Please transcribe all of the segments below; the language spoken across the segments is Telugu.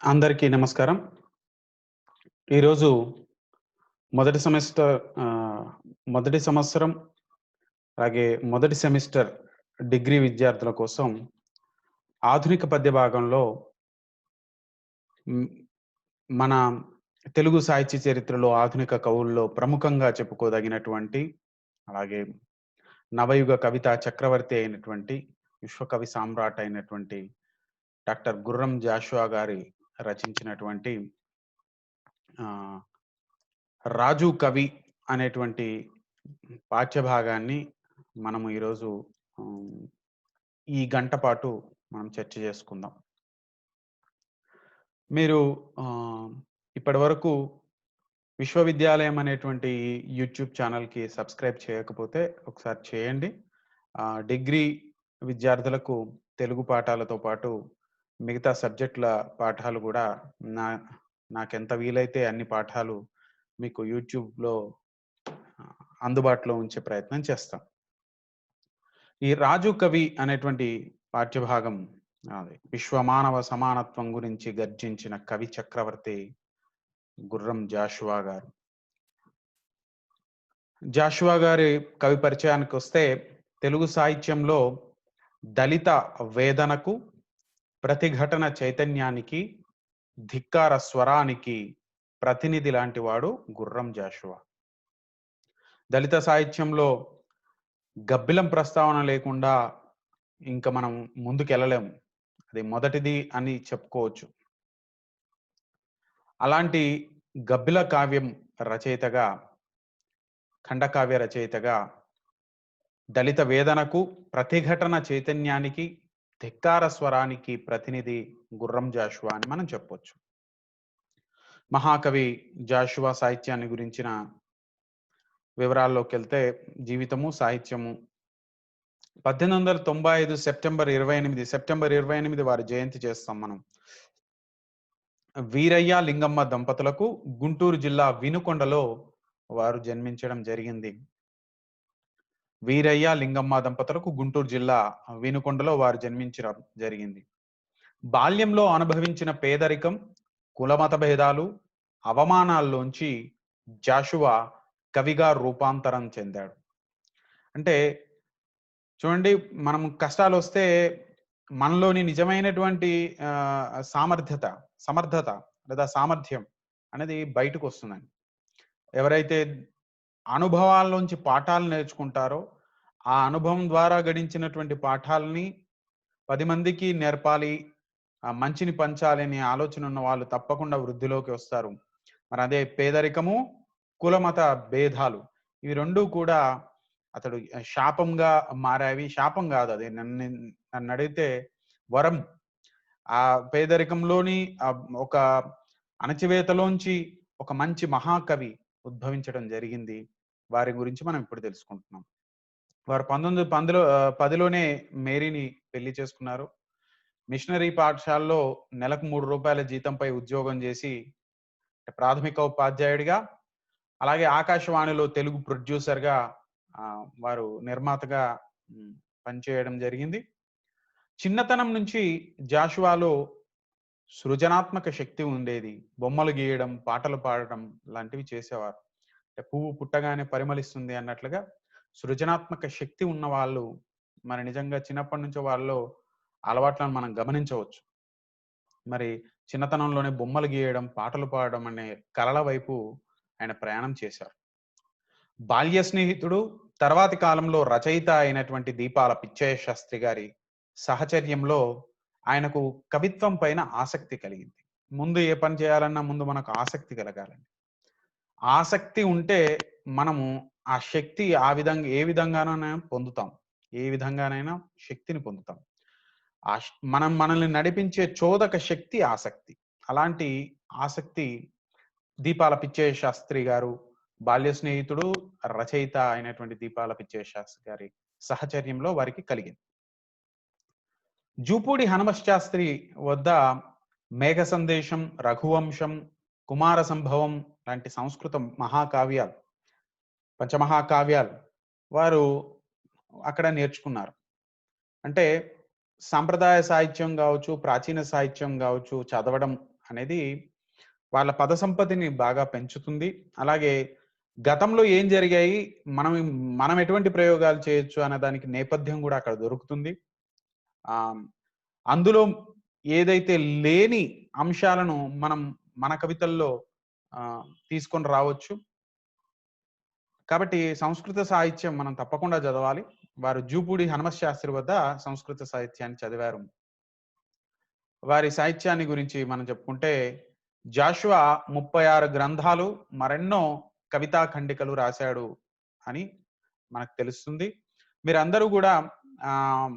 అందరికీ నమస్కారం. ఈరోజు మొదటి సెమిస్టర్ మొదటి సంవత్సరం అలాగే మొదటి సెమిస్టర్ డిగ్రీ విద్యార్థుల కోసం ఆధునిక పద్య భాగంలో హ్మ్, మన తెలుగు సాహిత్య చరిత్రలో ఆధునిక కవుల్లో ప్రముఖంగా చెప్పుకోదగినటువంటి, అలాగే నవయుగ కవితా చక్రవర్తి అయినటువంటి, విశ్వకవి సామ్రాట్ అయినటువంటి డాక్టర్ గుర్రం జాషువా గారి రచించినటువంటి ఆహ్ 'రాజు కవి' అనేటువంటి పాఠ్యభాగాన్ని మనము ఈరోజు హ్మ్, ఈ గంట పాటు మనం చర్చ చేసుకుందాం. మీరు ఆహ్, ఇప్పటివరకు విశ్వవిద్యాలయం అనేటువంటి యూట్యూబ్ ఛానల్‌కి సబ్స్క్రైబ్ చేయకపోతే ఒకసారి చేయండి. డిగ్రీ విద్యార్థులకు తెలుగు పాఠాలతో పాటు మిగతా సబ్జెక్టుల పాఠాలు గూడా నా నాకెంత వీలైతే అన్ని పాఠాలు మీకు యూట్యూబ్‌లో అందుబాటులో ఉంచే ప్రయత్నం చేస్తాం. ఈ 'రాజు కవి' అనేటువంటి పాఠ్యభాగం విశ్వమానవ సమానత్వం గురించి గర్జించిన కవి చక్రవర్తి గుర్రం జాషువా గారు. జాషువా గారి కవి పరిచయానికొస్తే తెలుగు సాహిత్యంలో దళిత వేదనకు, ప్రతిఘటన చైతన్యానికి, ధిక్కార స్వరానికి ప్రతినిధి లాంటి వాడు గుర్రం జాషువా. దళిత సాహిత్యంలో గబ్బిలం ప్రస్తావన లేకుండా ఇంక మనం ముందుకెళ్ళలేము. అది మొదటిది అని చెప్పుకోవచ్చు. అలాంటి గబ్బిల కావ్యం రచయితగా, ఖండకావ్య రచయితగా దళిత వేదనకు, ప్రతిఘటన చైతన్యానికి, ధిక్కార స్వరానికి ప్రతినిధి గుర్రం జాషువా అని మనం చెప్పొచ్చు. మహాకవి జాషువా సాహిత్యాన్ని గురించిన వివరాల్లోకెళ్తే జీవితము, సాహిత్యము 1895 సెప్టెంబర్ 28 వారి జయంతి చేస్తాం మనం. వీరయ్య, లింగమ్మ దంపతులకు గుంటూరు జిల్లా వినుకొండలో వారు జన్మించడం జరిగింది. వీరయ్య, లింగమ్మ దంపతులకు గుంటూరు జిల్లా వినుకొండలో వారు జన్మించడం జరిగింది. బాల్యంలో అనుభవించిన పేదరికం, కులమత భేదాలు, అవమానాల్లోంచి జాషువా కవిగా రూపాంతరం చెందాడు. అంటే చూడండి, మనం కష్టాలొస్తే మనలోని నిజమైనటువంటి సమర్థత లేదా సామర్థ్యం అనేది బయటకొస్తుందండి. ఎవరైతే అనుభవాల్లోంచి పాఠాలు నేర్చుకుంటారో, ఆ అనుభవం ద్వారా గడించినటువంటి పాఠాలని 10 మందికి నేర్పాలి, మంచిని పంచాలి అనే ఆలోచన ఉన్న వాళ్ళు తప్పకుండా వృద్ధిలోకి వస్తారు. మరి అదే పేదరికము, కులమత భేదాలు ఇవి 2 కూడా అతడు శాపంగా మారావి. శాపం గాదు, అది నన్నడిగితే వరం. ఆ పేదరికంలోని ఒక అణచివేతలోంచి ఒక మంచి మహాకవి ఉద్భవించడం జరిగింది. వారి గురించి మనం ఇప్పుడు తెలుసుకుంటున్నాం. వారు 1910లోనే మేరీని పెళ్లి చేసుకున్నారు. మిషనరీ పాఠశాలలో నెలకు రూ. 3 జీతంపై ఉద్యోగం చేసి ప్రాథమిక ఉపాధ్యాయుడిగా, అలాగే ఆకాశవాణిలో తెలుగు ప్రొడ్యూసర్‌గా వారు నిర్మాతగా హ్మ్, పనిచేయడం జరిగింది. చిన్నతనం నుంచి జాషువాలో సృజనాత్మక శక్తి ఉండేది. బొమ్మలు గీయడం, పాటలు పాడడం లాంటివి చేసేవారు. పువ్వు పుట్టగానే పరిమళిస్తుంది అన్నట్లుగా సృజనాత్మక శక్తి ఉన్నవాళ్ళు మరి నిజంగా చిన్నప్పటి నుంచో వాళ్ళలో అలవాట్లను మనం గమనించవచ్చు. మరి చిన్నతనంలోనే బొమ్మలు గీయడం, పాటలు పాడడం అనే కలల వైపు ఆయన ప్రయాణం చేశారు. బాల్య స్నేహితుడు, తర్వాతి కాలంలో రచయిత అయినటువంటి దీపాల పిచ్చయ్య శాస్త్రి గారి సహచర్యంలో ఆయనకు కవిత్వం పైన ఆసక్తి కలిగింది. ముందు ఏ పని చేయాలన్నా ముందు మనకు ఆసక్తి కలగాలండి. ఆసక్తి ఉంటే మనము ఆ శక్తి ఏ విధంగానైనా పొందుతాం. ఏ విధంగానైనా శక్తిని పొందుతాం. మనల్ని నడిపించే చోదక శక్తి ఆసక్తి. అలాంటి ఆసక్తి దీపాల పిచ్చయ్య శాస్త్రి గారు బాల్య స్నేహితుడు, రచయిత అయినటువంటి దీపాల పిచ్చయ్య శాస్త్రి గారి సహచర్యంలో వారికి కలిగింది. జూపూడి హనుమశాస్త్రి వద్ద మేఘ సందేశం, రఘువంశం, కుమార సంభవం లాంటి సంస్కృత మహాకావ్యాలు, పంచమహాకావ్యాలు వారు అక్కడ నేర్చుకున్నారు. అంటే సాంప్రదాయ సాహిత్యం గావచ్చు, ప్రాచీన సాహిత్యం గావచ్చు చదవడం అనేది వాళ్ళ పద సంపత్తిని బాగా పెంచుతుంది. అలాగే గతంలో ఏం జరిగాయి, మనం మనం ఎటువంటి ప్రయోగాలు చేయొచ్చు అనే దానికి నేపథ్యం గూడా అక్కడ దొరుకుతుంది. ఆహ్, అందులో ఏదైతే లేని అంశాలను మనం మన కవితల్లో తీసుకొని రావచ్చు. కాబట్టి సంస్కృత సాహిత్యం మనం తప్పకుండా చదవాలి. వారు జూపూడి హనుమత్ శాస్త్రి వద్ద సంస్కృత సాహిత్యాన్ని చదివారు. వారి సాహిత్యాన్ని గురించి మనం చెప్పుకుంటే, జాషువా 36 గ్రంథాలు, మరెన్నో కవితా ఖండికలు రాశాడు అని మనకు తెలుస్తుంది. మీరందరూ గూడా ఆహ్,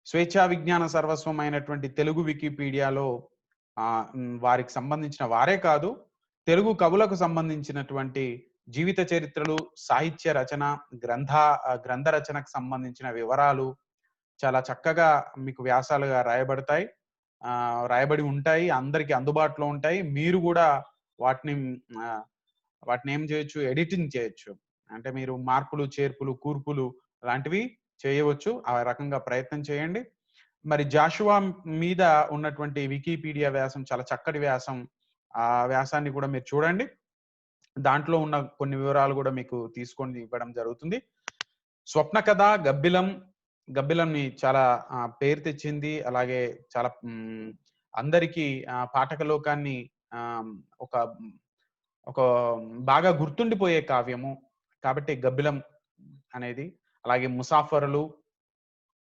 స్వేచ్ఛా విజ్ఞాన సర్వస్వం అయినటువంటి తెలుగు వికీపీడియాలో వారికి సంబంధించిన వారే కాదు, తెలుగు కవులకు సంబంధించినటువంటి జీవిత చరిత్రలు, సాహిత్య రచన, గ్రంథ రచనకు సంబంధించిన వివరాలు చాలా చక్కగా మీకు వ్యాసాలుగా రాయబడతాయి. రాయబడి ఉంటాయి. అందరికి అందుబాటులో ఉంటాయి. మీరు గూడా వాటిని ఆహ్, వాటినేం చేయొచ్చు, ఎడిటింగ్ చేయొచ్చు. అంటే మీరు మార్పులు, చేర్పులు, కూర్పులు లాంటివి చేయవచ్చు. ఆ రకంగా ప్రయత్నం చేయండి. మరి జాషువా మీద ఉన్నటువంటి వికీపీడియా వ్యాసం చాలా చక్కటి వ్యాసం. ఆ వ్యాసాన్ని కూడా మీరు చూడండి. దాంట్లో ఉన్న కొన్ని వివరాలు గూడా మీకు తీసుకొని ఇవ్వడం జరుగుతుంది. స్వప్న కథ, గబ్బిలం. గబ్బిలంని చాలా పేరు తెచ్చింది. అలాగే చాలా అందరికీ పాఠక లోకాన్ని ఆహ్, ఒక ఒక బాగా గుర్తుండిపోయే కావ్యము. కాబట్టి 'గబ్బిలం' అనేది. అలాగే 'ముసాఫరులు',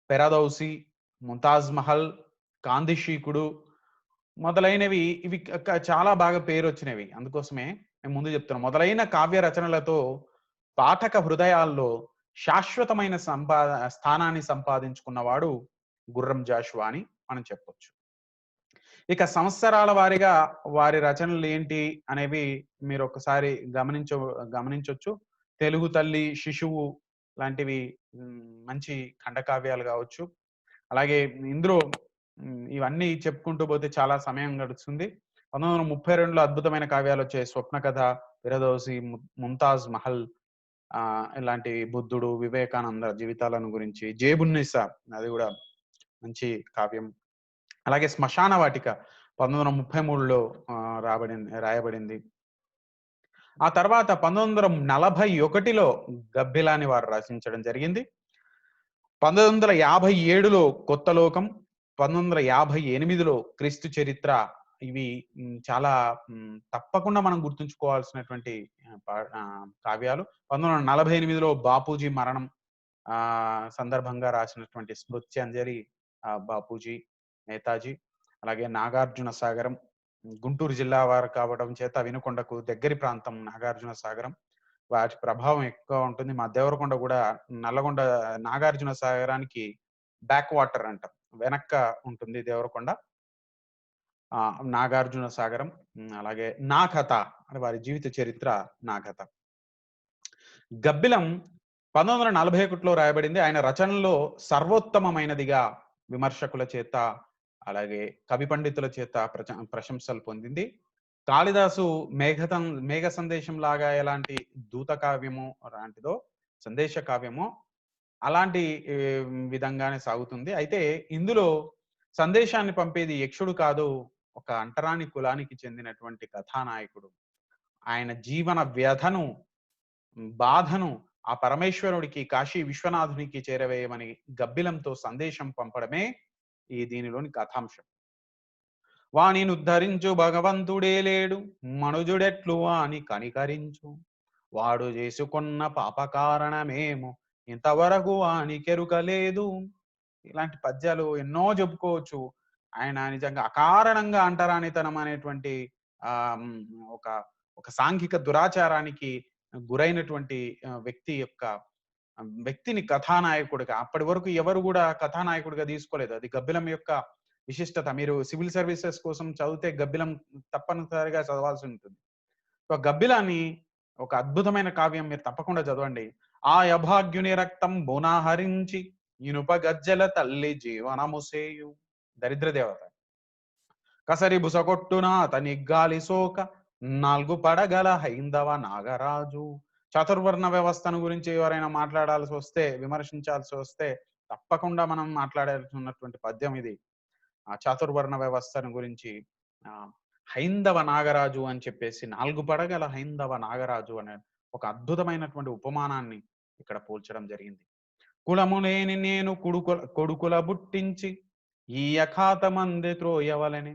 'పెరదౌసి', 'ముంతాజ్ మహల్', 'కాందిశీకుడు' మొదలైనవి ఇవి చాలా బాగా పేరొచ్చినవి. అందుకోసమే నేను ముందు చెప్తున్నా. మొదలైన కావ్య రచనలతో పాఠక హృదయాల్లో శాశ్వతమైన స్థానాన్ని సంపాదించుకున్నవాడు గుర్రం జాషువా అని మనం చెప్పొచ్చు. ఇక సంవత్సరాల వారీగా వారి రచనలు ఏంటి అనేవి మీరొకసారి గమనించొచ్చు. 'తెలుగు తల్లి', 'శిశువు' లాంటివి మంచి ఖండకావ్యాలు గావచ్చు. అలాగే ఇందులో ఇవన్నీ చెప్పుకుంటూ పోతే చాలా సమయం గడుస్తుంది. 1932లో అద్భుతమైన కావ్యాలొచ్చాయి. 'స్వప్న కథ', 'ఫిరదౌసి', 'ముంతాజ్ మహల్' ఇలాంటి బుద్ధుడు, వివేకానంద జీవితాలను గురించి 'జేబున్నీసా' అది గూడా మంచి కావ్యం. అలాగే 'శ్మశాన వాటిక' 1933లో రాయబడింది. ఆ తర్వాత 1941లో 'గబ్బిలా'ని వారు రచించడం జరిగింది. 1957లో 'కొత్త లోకం', 1958లో 'క్రీస్తు చరిత్ర' ఇవి చాలా తప్పకుండా మనం గుర్తుంచుకోవాల్సినటువంటి కావ్యాలు. 1948లో 'బాపూజీ మరణం' సందర్భంగా రాసినటువంటి స్మృత్యంజలి బాపూజీ, నేతాజీ. అలాగే 'నాగార్జున సాగరం' గుంటూరు జిల్లా వారు కావడం చేత వినుకొండకు దగ్గరి ప్రాంతం 'నాగార్జున సాగరం'. వాటి ప్రభావం ఎక్కువ ఉంటుంది. మా దేవరకొండ గూడా నల్లగొండ నాగార్జున సాగరానికి బ్యాక్ వాటర్ అంటాం. వెనక్క ఉంటుంది దేవరకొండ. 'నాగార్జున సాగరం'. అలాగే 'నా కథ' అని వారి జీవిత చరిత్ర 'నా కథ'. 'గబ్బిలం' 1941లో రాయబడింది. ఆయన రచనల్లో సర్వోత్తమమైనదిగా విమర్శకుల చేత, అలాగే కవి పండితుల చేత ప్రశంసలు పొందింది. కాళిదాసు 'మేఘ సందేశం' లాగా ఎలాంటి దూత కావ్యమో అలాంటిదో, సందేశ కావ్యమో అలాంటి విధంగానే సాగుతుంది. అయితే ఇందులో సందేశాన్ని పంపేది యక్షుడు కాదు, ఒక అంటరాని కులానికి చెందినటువంటి కథానాయకుడు. ఆయన జీవన వ్యధను, బాధను ఆ పరమేశ్వరుడికి, కాశీ విశ్వనాథునికి చేరవేయమని గబ్బిలంతో సందేశం పంపడమే దీనిలోని కథాంశం. వానినుద్ధరించు భగవంతుడే లేడు, మనుజుడెట్లు వాని కనికరించు. వాడు చేసుకున్న పాప కారణమేమో ఇంతవరకు వానికెరుక లేదు. ఇలాంటి పద్యాలు ఎన్నో చెప్పుకోవచ్చు. ఆయన నిజంగా అకారణంగా అంటరానితనం అనేటువంటి ఆహ్, హ్మ్, ఒక ఒక సాంఘిక దురాచారానికి గురైనటువంటి వ్యక్తిని కథానాయకుడిగా అప్పటి వరకు ఎవరు గూడా కథానాయకుడిగా తీసుకోలేదు. అది గబ్బిలం యొక్క విశిష్టత. మీరు సివిల్ సర్వీసెస్ కోసం చదివితే గబ్బిలం తప్పనిసరిగా చదవాల్సి ఉంటుంది. సో, గబ్బిలాన్ని ఒక అద్భుతమైన కావ్యం మీరు తప్పకుండా చదవండి. ఆ అభాగ్యుని రక్తం బునహరించి ఇనుప గజ్జెల తల్లి జీవనము సేయు. దరిద్ర దేవత. కసరి బుసకొట్టున అతని గాలి సోక 4 పడగల హైందవ నాగరాజు. చాతుర్వర్ణ వ్యవస్థను గురించి ఎవరైనా మాట్లాడాల్సి వస్తే, విమర్శించాల్సి వస్తే తప్పకుండా మనం మాట్లాడాల్సినటువంటి పద్యం ఇది. ఆ చాతుర్వర్ణ వ్యవస్థను గురించి హైందవ నాగరాజు అని చెప్పేసి 4 పడగల హైందవ నాగరాజు అనే ఒక అద్భుతమైనటువంటి ఉపమానాన్ని ఇక్కడ పోల్చడం జరిగింది. కులము లేని నేను కొడుకుల బుట్టించి ఈ అఖాతమందే త్రోయవలెనే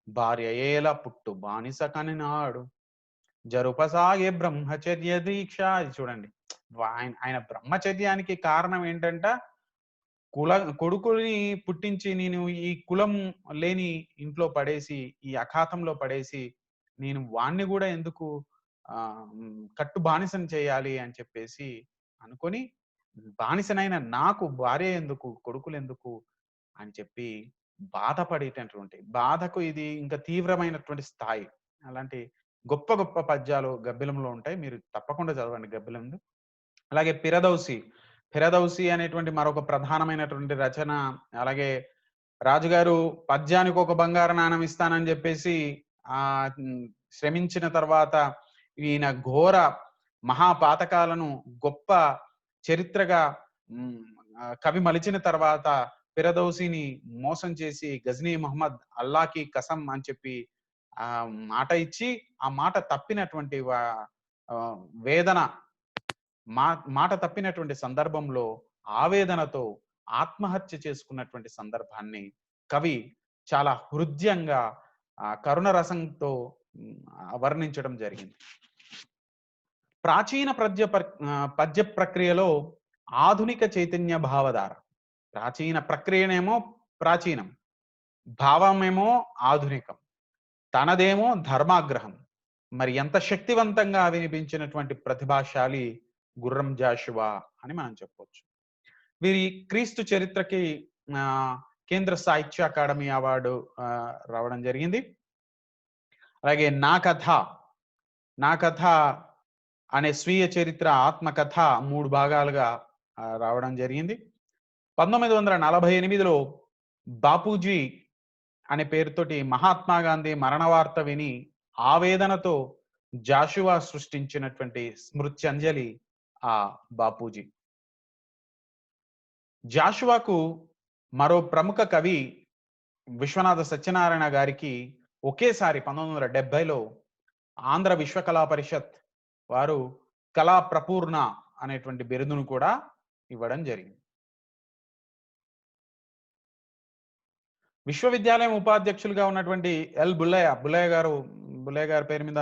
భార్య ఏల పుట్టు బానిస కనినాడు జరుపసాగే బ్రహ్మచర్య దీక్ష. ఇది చూడండి, ఆయన బ్రహ్మచర్యానికి కారణం ఏంటంట, కొడుకుని పుట్టించి నేను ఈ కులం లేని ఇంట్లో పడేసి, ఈ అఖాతంలో పడేసి, నేను వాణ్ణి కూడా ఎందుకు కట్టు బానిసని చేయాలి అని చెప్పేసి అనుకొని, బానిసనైన నాకు భార్య ఎందుకు, కొడుకులు ఎందుకు అని చెప్పి బాధపడేటటువంటి, బాధకు ఇది ఇంకా తీవ్రమైనటువంటి స్థాయి. అలాంటి గొప్ప గొప్ప పద్యాలు గబ్బిలంలో ఉంటాయి. మీరు తప్పకుండా చదవండి గబ్బిలంలో. అలాగే ఫిరదౌసి అనేటువంటి మరొక ప్రధానమైనటువంటి రచన. అలాగే రాజుగారు పద్యానికి ఒక బంగారు నాణం ఇస్తానని చెప్పేసి శ్రమించిన తర్వాత ఈయన ఘోర మహాపాతకాలను గొప్ప చరిత్రగా కవి మలిచిన తర్వాత ఫిరదౌసిని మోసం చేసి గజ్నీ మహమ్మద్ అల్లాకి కసం అని చెప్పి మాట ఇచ్చి, ఆ మాట తప్పినటువంటి వేదన, మాట తప్పినటువంటి సందర్భంలో ఆవేదనతో ఆత్మహత్య చేసుకున్నటువంటి సందర్భాన్ని కవి చాలా హృద్యంగా కరుణ రసంతో వర్ణించడం జరిగింది. ప్రాచీన పద్య ప్రక్రియలో ఆధునిక చైతన్య భావధార. ప్రాచీన ప్రక్రియనేమో ప్రాచీనం, భావమేమో ఆధునికం, తనదేమో ధర్మాగ్రహం. మరి ఎంత శక్తివంతంగా వినిపించినటువంటి ప్రతిభాశాలి గుర్రం జాషువా అని మనం చెప్పవచ్చు. వీరి క్రీస్తు చరిత్రకి కేంద్ర సాహిత్య అకాడమీ అవార్డు రావడం జరిగింది. అలాగే నా కథ అనే స్వీయ చరిత్ర ఆత్మకథ 3 భాగాలుగా రావడం జరిగింది. 1948లో బాపూజీ అనే పేరుతోటి మహాత్మా గాంధీ మరణ వార్త విని ఆవేదనతో జాషువా సృష్టించినటువంటి స్మృత్యంజలి ఆ బాపూజీ. జాషువాకు మరో ప్రముఖ కవి విశ్వనాథ సత్యనారాయణ గారికి ఒకేసారి 1970లో ఆంధ్ర విశ్వకళా పరిషత్ వారు కళా ప్రపూర్ణ అనేటువంటి బిరుదును కూడా ఇవ్వడం జరిగింది. విశ్వవిద్యాలయం ఉపాధ్యక్షులుగా ఉన్నటువంటి బుల్లయ్య గారి పేరు మీద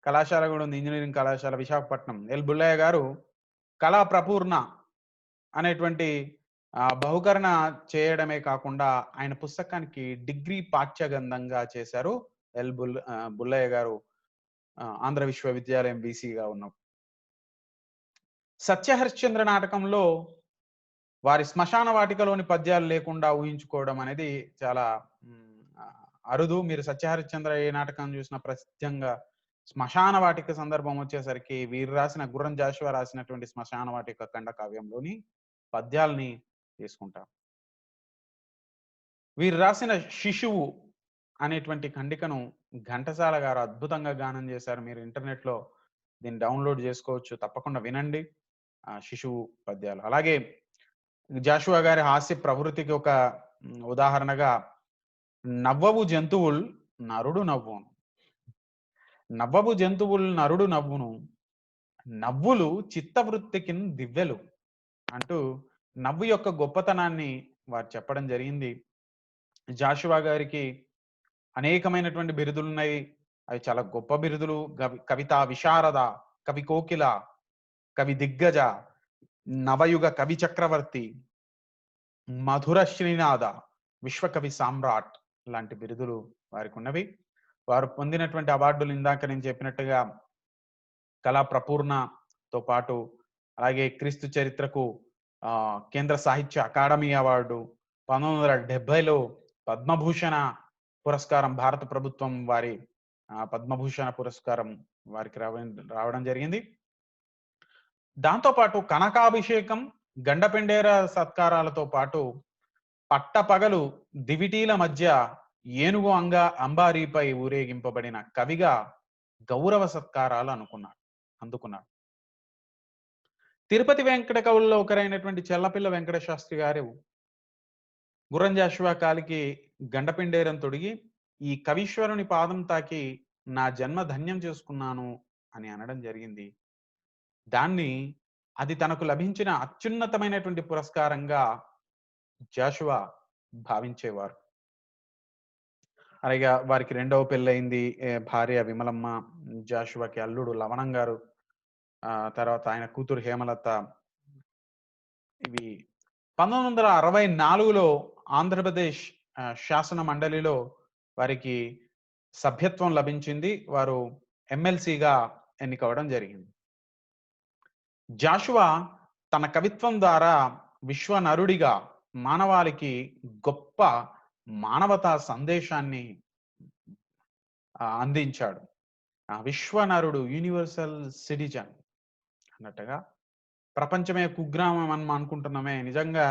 కళాశాల కూడా ఉంది, ఇంజనీరింగ్ కళాశాల విశాఖపట్నం. బుల్లయ్య గారు కళా ప్రపూర్ణ అనేటువంటి బహుకరణ చేయడమే కాకుండా ఆయన పుస్తకానికి డిగ్రీ పాఠ్యగంధంగా చేశారు. బుల్లయ్య గారు ఆంధ్ర విశ్వవిద్యాలయం వీసీగా ఉన్నప్పుడు. సత్యహరిశ్చంద్ర నాటకంలో వారి శ్మశాన వాటికలోని పద్యాలు లేకుండా ఊహించుకోవడం అనేది చాలా అరుదు. మీరు సత్యహరిశ్చంద్ర ఏ నాటకం చూసినా ప్రసిద్ధంగా శ్మశాన వాటిక సందర్భం వచ్చేసరికి వీరు రాసిన గుర్రం జాషువా రాసినటువంటి శ్మశాన వాటిక ఖండ కావ్యంలోని పద్యాలని తీసుకుంటారు. వీరు రాసిన శిశువు అనేటువంటి ఖండికను ఘంటసాల గారు అద్భుతంగా గానం చేశారు. మీరు ఇంటర్నెట్లో దీన్ని డౌన్లోడ్ చేసుకోవచ్చు, తప్పకుండా వినండి శిశువు పద్యాలు. అలాగే జాషువా గారి హాస్య ప్రవృత్తికి ఒక ఉదాహరణగా నవ్వవు జంతువుల్ నరుడు నవ్వును, నవ్వవు జంతువుల్ నరుడు నవ్వును, నవ్వులు చిత్తవృత్తికి దివ్యలు అంటూ నవ్వు యొక్క గొప్పతనాన్ని వారు చెప్పడం జరిగింది. జాషువా గారికి అనేకమైనటువంటి బిరుదులు ఉన్నాయి. అవి చాలా గొప్ప బిరుదులు. కవితా విశారద, కవి కోకిల, కవి దిగ్గజ, నవయుగ కవి చక్రవర్తి, మధుర శ్రీనాథ, విశ్వకవి సామ్రాట్ లాంటి బిరుదులు వారికి ఉన్నవి. వారు పొందినటువంటి అవార్డులు ఇందాక నేను చెప్పినట్టుగా కళా ప్రపూర్ణతో పాటు అలాగే క్రీస్తు చరిత్రకు కేంద్ర సాహిత్య అకాడమీ అవార్డు, 1970లో పద్మభూషణ పురస్కారం, భారత ప్రభుత్వం వారి పద్మభూషణ పురస్కారం వారికి రావడం జరిగింది. దాంతోపాటు కనకాభిషేకం, గండపెండేర సత్కారాలతో పాటు పట్టపగలు దివిటీల మధ్య ఏనుగు అంబారీపై ఊరేగింపబడిన కవిగా గౌరవ సత్కారాలు అందుకున్నాడు. తిరుపతి వెంకట కవుల్లో ఒకరైనటువంటి చెల్లపిల్ల వెంకట శాస్త్రి గారు గుర్రం జాషువా కాలికి గండపిండేరం తొడిగి ఈ కవీశ్వరుని పాదం తాకి నా జన్మ ధన్యం చేసుకున్నాను అని అనడం జరిగింది. దాన్ని అది తనకు లభించిన అత్యున్నతమైనటువంటి పురస్కారంగా జాషువా భావించేవారు. అలాగే వారికి రెండవ పెళ్ళయింది. భార్య విమలమ్మ, జాషువాకి అల్లుడు లవణం గారు, తర్వాత ఆయన కూతురు హేమలత. ఇవి 1964లో ఆంధ్రప్రదేశ్ శాసన మండలిలో వారికి సభ్యత్వం లభించింది. వారు ఎమ్మెల్సీగా ఎన్నికవ్వడం జరిగింది. జాషువా తన కవిత్వం ద్వారా విశ్వనరుడిగా మానవాళికి గొప్ప మానవతా సందేశాన్ని అందించాడు. విశ్వనరుడు, యూనివర్సల్ సిటిజన్ అన్నట్టుగా. ప్రపంచమే కుగ్రామం అని అనుకుంటున్నామే, నిజంగా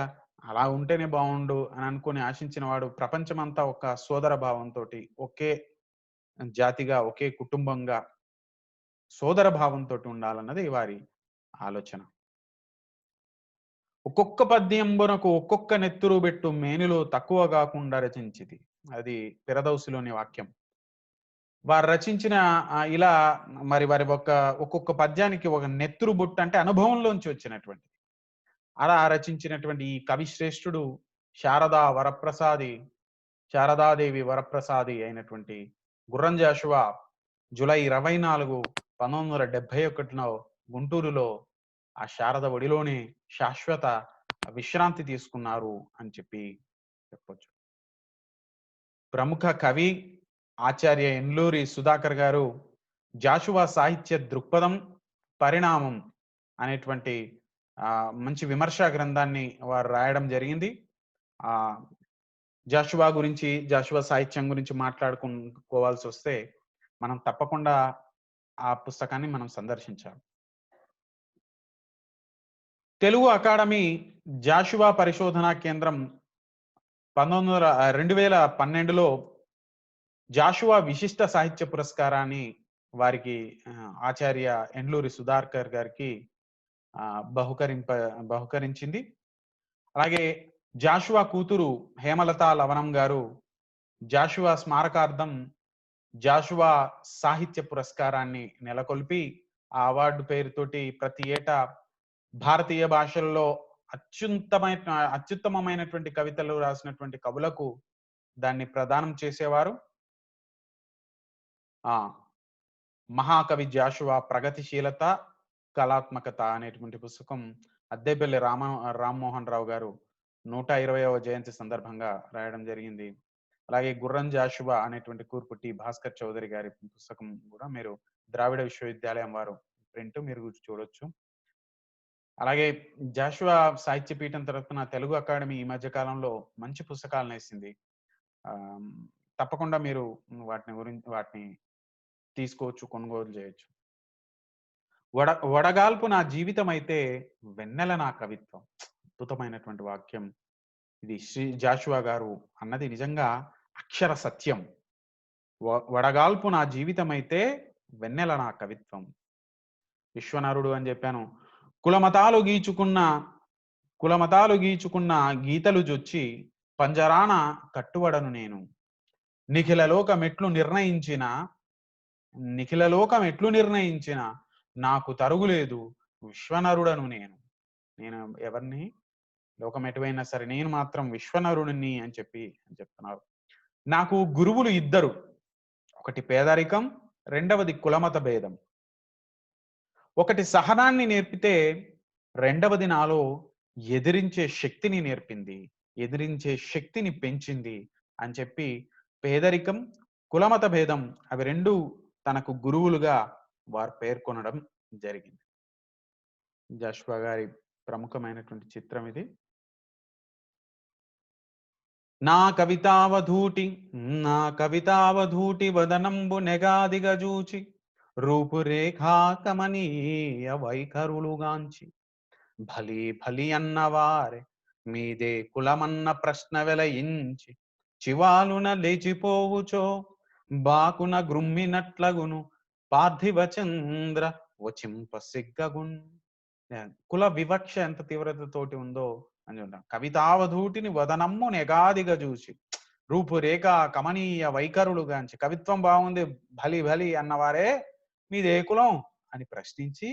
అలా ఉంటేనే బాగుండు అని అనుకుని ఆశించిన వాడు ప్రపంచమంతా ఒక సోదర భావంతోటి, ఒకే జాతిగా, ఒకే కుటుంబంగా సోదర భావంతోటి ఉండాలన్నది వారి ఆలోచన. ఒక్కొక్క పద్యంబునకు ఒక్కొక్క నెత్తురు బెట్టు మేనిలో తక్కువ కాకుండా రచించితి. అది పిరదౌసిలోని వాక్యం. వారు రచించిన ఇలా మరి వారి ఒక్కొక్క పద్యానికి ఒక నెత్తురు బుట్ట అంటే అనుభవంలోంచి వచ్చినటువంటి అలా రచించినటువంటి ఈ కవి శ్రేష్ఠుడు శారదాదేవి వరప్రసాది అయినటువంటి గుర్రం జాషువా జూలై 24, 1971 గుంటూరులో ఆ శారద ఒడిలోనే శాశ్వత విశ్రాంతి తీసుకున్నారు అని చెప్పొచ్చు. ప్రముఖ కవి ఆచార్య ఎన్లూరి సుధాకర్ గారు జాషువా సాహిత్య దృక్పథం, పరిణామం అనేటువంటి మంచి విమర్శా గ్రంథాన్ని వారు రాయడం జరిగింది. జాషువా గురించి, జాషువా సాహిత్యం గురించి మాట్లాడుకోవాల్సి వస్తే మనం తప్పకుండా ఆ పుస్తకాన్ని మనం సందర్శించాలి. తెలుగు అకాడమీ జాషువా పరిశోధనా కేంద్రం 2012లో జాషువా విశిష్ట సాహిత్య పురస్కారాన్ని వారికి ఆచార్య ఎండ్లూరి సుధాకర్ గారికి బహుకరించింది. అలాగే జాషువా కూతురు హేమలత లవణం గారు జాషువా స్మారకార్థం జాషువా సాహిత్య పురస్కారాన్ని నెలకొల్పి ఆ అవార్డు పేరుతోటి ప్రతి ఏటా భారతీయ భాషల్లో అత్యుత్తమమైనటువంటి కవితలు రాసినటువంటి కవులకు దాన్ని ప్రదానం చేసేవారు. మహాకవి జాషువా ప్రగతిశీలత, కళాత్మకత అనేటువంటి పుస్తకం అద్దేపల్లి రామ్మోహన్ రావు గారు 120వ జయంతి సందర్భంగా రాయడం జరిగింది. అలాగే గుర్రం జాషువా అనేటువంటి కూర్పు టి భాస్కర్ చౌదరి గారి పుస్తకం కూడా మీరు ద్రావిడ విశ్వవిద్యాలయం వారు ప్రింట్ మీరు చూడొచ్చు. అలాగే జాషువా సాహిత్య పీఠం తరపున తెలుగు అకాడమీ ఈ మధ్య కాలంలో మంచి పుస్తకాలను వేసింది. తప్పకుండా మీరు వాటిని తీసుకోవచ్చు, కొనుగోలు చేయొచ్చు. వడగాల్పు నా జీవితం అయితే వెన్నెల నా కవిత్వం. అద్భుతమైనటువంటి వాక్యం ఇది. శ్రీ జాషువా గారు అన్నది నిజంగా అక్షర సత్యం. వడగాల్పు నా జీవితం అయితే వెన్నెల నా కవిత్వం. విశ్వనరుడు అని చెప్పాను. కులమతాలు గీచుకున్న గీతలు జొచ్చి పంజరాన కట్టువడను నేను. నిఖిల లోకం ఎట్లు నిర్ణయించిన నాకు తరుగులేదు విశ్వనరుడను నేను. నేను ఎవరిని, లోకం ఎటువైనా సరే నేను మాత్రం విశ్వనరుడిని అని చెప్తున్నారు. నాకు గురువులు ఇద్దరు, ఒకటి పేదరికం, రెండవది కులమత భేదం. ఒకటి సహనాన్ని నేర్పితే రెండవది నాలో ఎదిరించే శక్తిని నేర్పింది, ఎదిరించే శక్తిని పెంచింది అని చెప్పి పేదరికం, కులమత భేదం అవి రెండు తనకు గురువులుగా వారు పేర్కొనడం జరిగింది. జాషువా గారి ప్రముఖమైనటువంటి చిత్రం ఇది. నా కవితావధూటి వదనంబు నెగాదిగా జూచి రూపురేఖా కమనీయ వైఖరులుగాంచి భలి భలి అన్నవారే మీదే కులమన్న ప్రశ్న వెలయించి చివాలున లేచిపోవుచో బాకున గ్రుమ్మినట్లగును పార్థివ చంద్ర వచింప సిగ్గగున్. కుల వివక్ష ఎంత తీవ్రతతోటి ఉందో అని చూద్దాం. కవితావధూటిని వదనమ్ము నెగాదిగా చూసి, రూపురేఖ కమనీయ వైఖరులుగాంచి కవిత్వం బాగుంది భలి భలి అన్నవారే మీదే కులం అని ప్రశ్నించి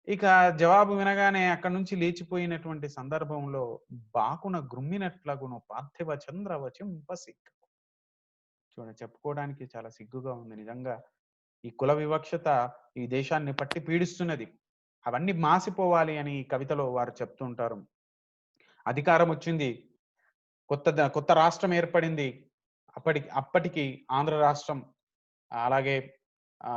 ఇక జవాబు వినగానే అక్కడి నుంచి లేచిపోయినటువంటి సందర్భంలో బాకున గ్రుమ్మినట్లగును పార్థివ చంద్ర వచింప సిగ్గు. చెప్పుకోవడానికి చాలా సిగ్గుగా ఉంది నిజంగా. ఈ కుల వివక్షత ఈ దేశాన్ని పట్టి పీడిస్తున్నది. అవన్నీ మాసిపోవాలి అని ఈ కవితలో వారు చెప్తుంటారు. అధికారం వచ్చింది, కొత్త రాష్ట్రం ఏర్పడింది. అప్పటికి ఆంధ్ర రాష్ట్రం, అలాగే ఆ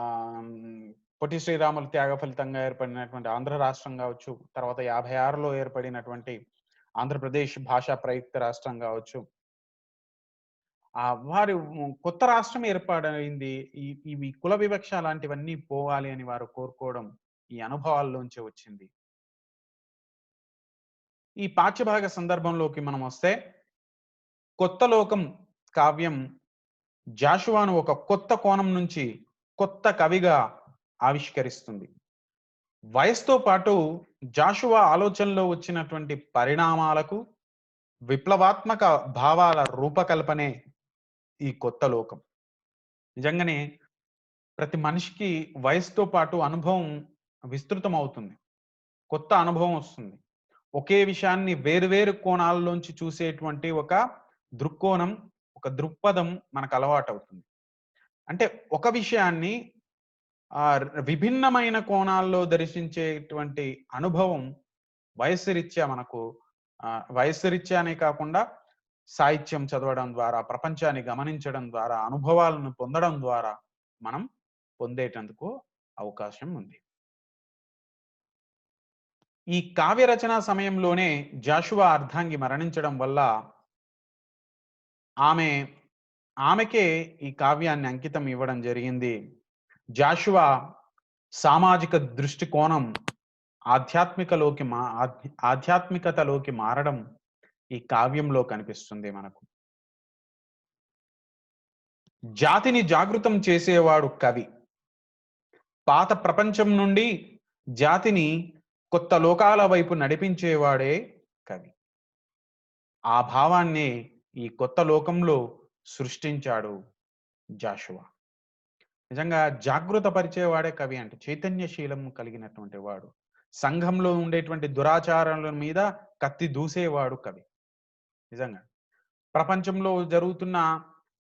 పొట్టి శ్రీరాములు త్యాగ ఫలితంగా ఏర్పడినటువంటి ఆంధ్ర రాష్ట్రం కావచ్చు, తర్వాత 56లో ఏర్పడినటువంటి ఆంధ్రప్రదేశ్ భాషా ప్రయుక్త రాష్ట్రం కావచ్చు, వారు కొత్త రాష్ట్రం ఏర్పాటైంది. ఇవి కుల వివక్ష లాంటివన్నీ పోవాలి అని వారు కోరుకోవడం ఈ అనుభవాల్లోంచి వచ్చింది. ఈ పాఠ్యభాగ సందర్భంలోకి మనం వస్తే, కొత్త లోకం కావ్యం జాషువాను ఒక కొత్త కోణం నుంచి కొత్త కవిగా ఆవిష్కరిస్తుంది. వయసుతో పాటు జాషువా ఆలోచనలో వచ్చినటువంటి పరిణామాలకు విప్లవాత్మక భావాల రూపకల్పనే ఈ కొత్త లోకం. నిజంగానే ప్రతి మనిషికి వయసుతో పాటు అనుభవం విస్తృతం అవుతుంది, కొత్త అనుభవం వస్తుంది. ఒకే విషయాన్ని వేరువేరు కోణాల్లోంచి చూసేటువంటి ఒక దృక్కోణం, ఒక దృక్పథం మనకు అలవాటు అవుతుంది. అంటే ఒక విషయాన్ని విభిన్నమైన కోణాల్లో దర్శించేటువంటి అనుభవం వయస్సురీత్యా మనకు వయస్సురీత్యానే కాకుండా సాహిత్యం చదవడం ద్వారా, ప్రపంచాన్ని గమనించడం ద్వారా, అనుభవాలను పొందడం ద్వారా మనం పొందేటందుకు అవకాశం ఉంది. ఈ కావ్య రచనా సమయంలోనే జాషువా అర్ధాంగి మరణించడం వల్ల ఆమెకే ఈ కావ్యాన్ని అంకితం ఇవ్వడం జరిగింది. జాషువా సామాజిక దృష్టికోణం ఆధ్యాత్మికతలోకి మారడం ఈ కావ్యంలో కనిపిస్తుంది మనకు. జాతిని జాగృతం చేసేవాడు కవి. పాత ప్రపంచం నుండి జాతిని కొత్త లోకాల వైపు నడిపించేవాడే కవి. ఆ భావాన్ని ఈ కొత్త లోకంలో సృష్టించాడు జాషువా. నిజంగా జాగృత పరిచేవాడే కవి. అంటే చైతన్యశీలం కలిగినటువంటి వాడు, సంఘంలో ఉండేటువంటి దురాచారాల మీద కత్తి దూసేవాడు కవి. నిజంగా ప్రపంచంలో జరుగుతున్న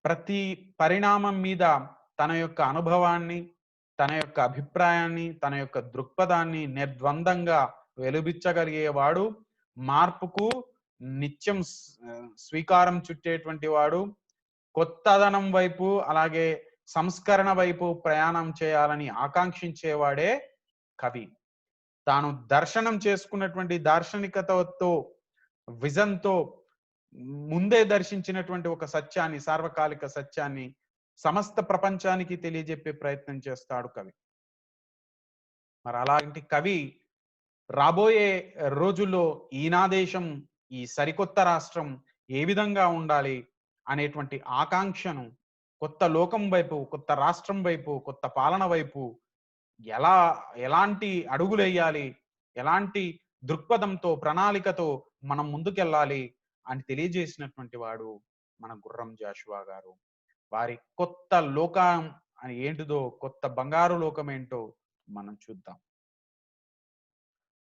ప్రతి పరిణామం మీద తన యొక్క అనుభవాన్ని, తన యొక్క అభిప్రాయాన్ని, తన యొక్క దృక్పథాన్ని నిర్ద్వందంగా వెలుబిచ్చగలిగేవాడు, మార్పుకు నిత్యం స్వీకారం చుట్టేటువంటి వాడు, కొత్తదనం వైపు అలాగే సంస్కరణ వైపు ప్రయాణం చేయాలని ఆకాంక్షించేవాడే కవి. తాను దర్శనం చేసుకున్నటువంటి దార్శనికతతో, విజన్తో ముందే దర్శించినటువంటి ఒక సత్యాన్ని, సార్వకాలిక సత్యాన్ని సమస్త ప్రపంచానికి తెలియజెప్పే ప్రయత్నం చేస్తాడు కవి. మరి అలాంటి కవి రాబోయే రోజుల్లో ఈనా దేశం, ఈ సరికొత్త రాష్ట్రం ఏ విధంగా ఉండాలి అనేటువంటి ఆకాంక్షను కొత్త లోకం వైపు, కొత్త రాష్ట్రం వైపు, కొత్త పాలన వైపు ఎలాంటి అడుగులు వేయాలి, ఎలాంటి దృక్పథంతో, ప్రణాళికతో మనం ముందుకెళ్ళాలి అని తెలియజేసినటువంటి వాడు మన గుర్రం జాషువా గారు. వారి కొత్త లోకం అని ఏంటిదో, కొత్త బంగారు లోకం ఏంటో మనం చూద్దాం.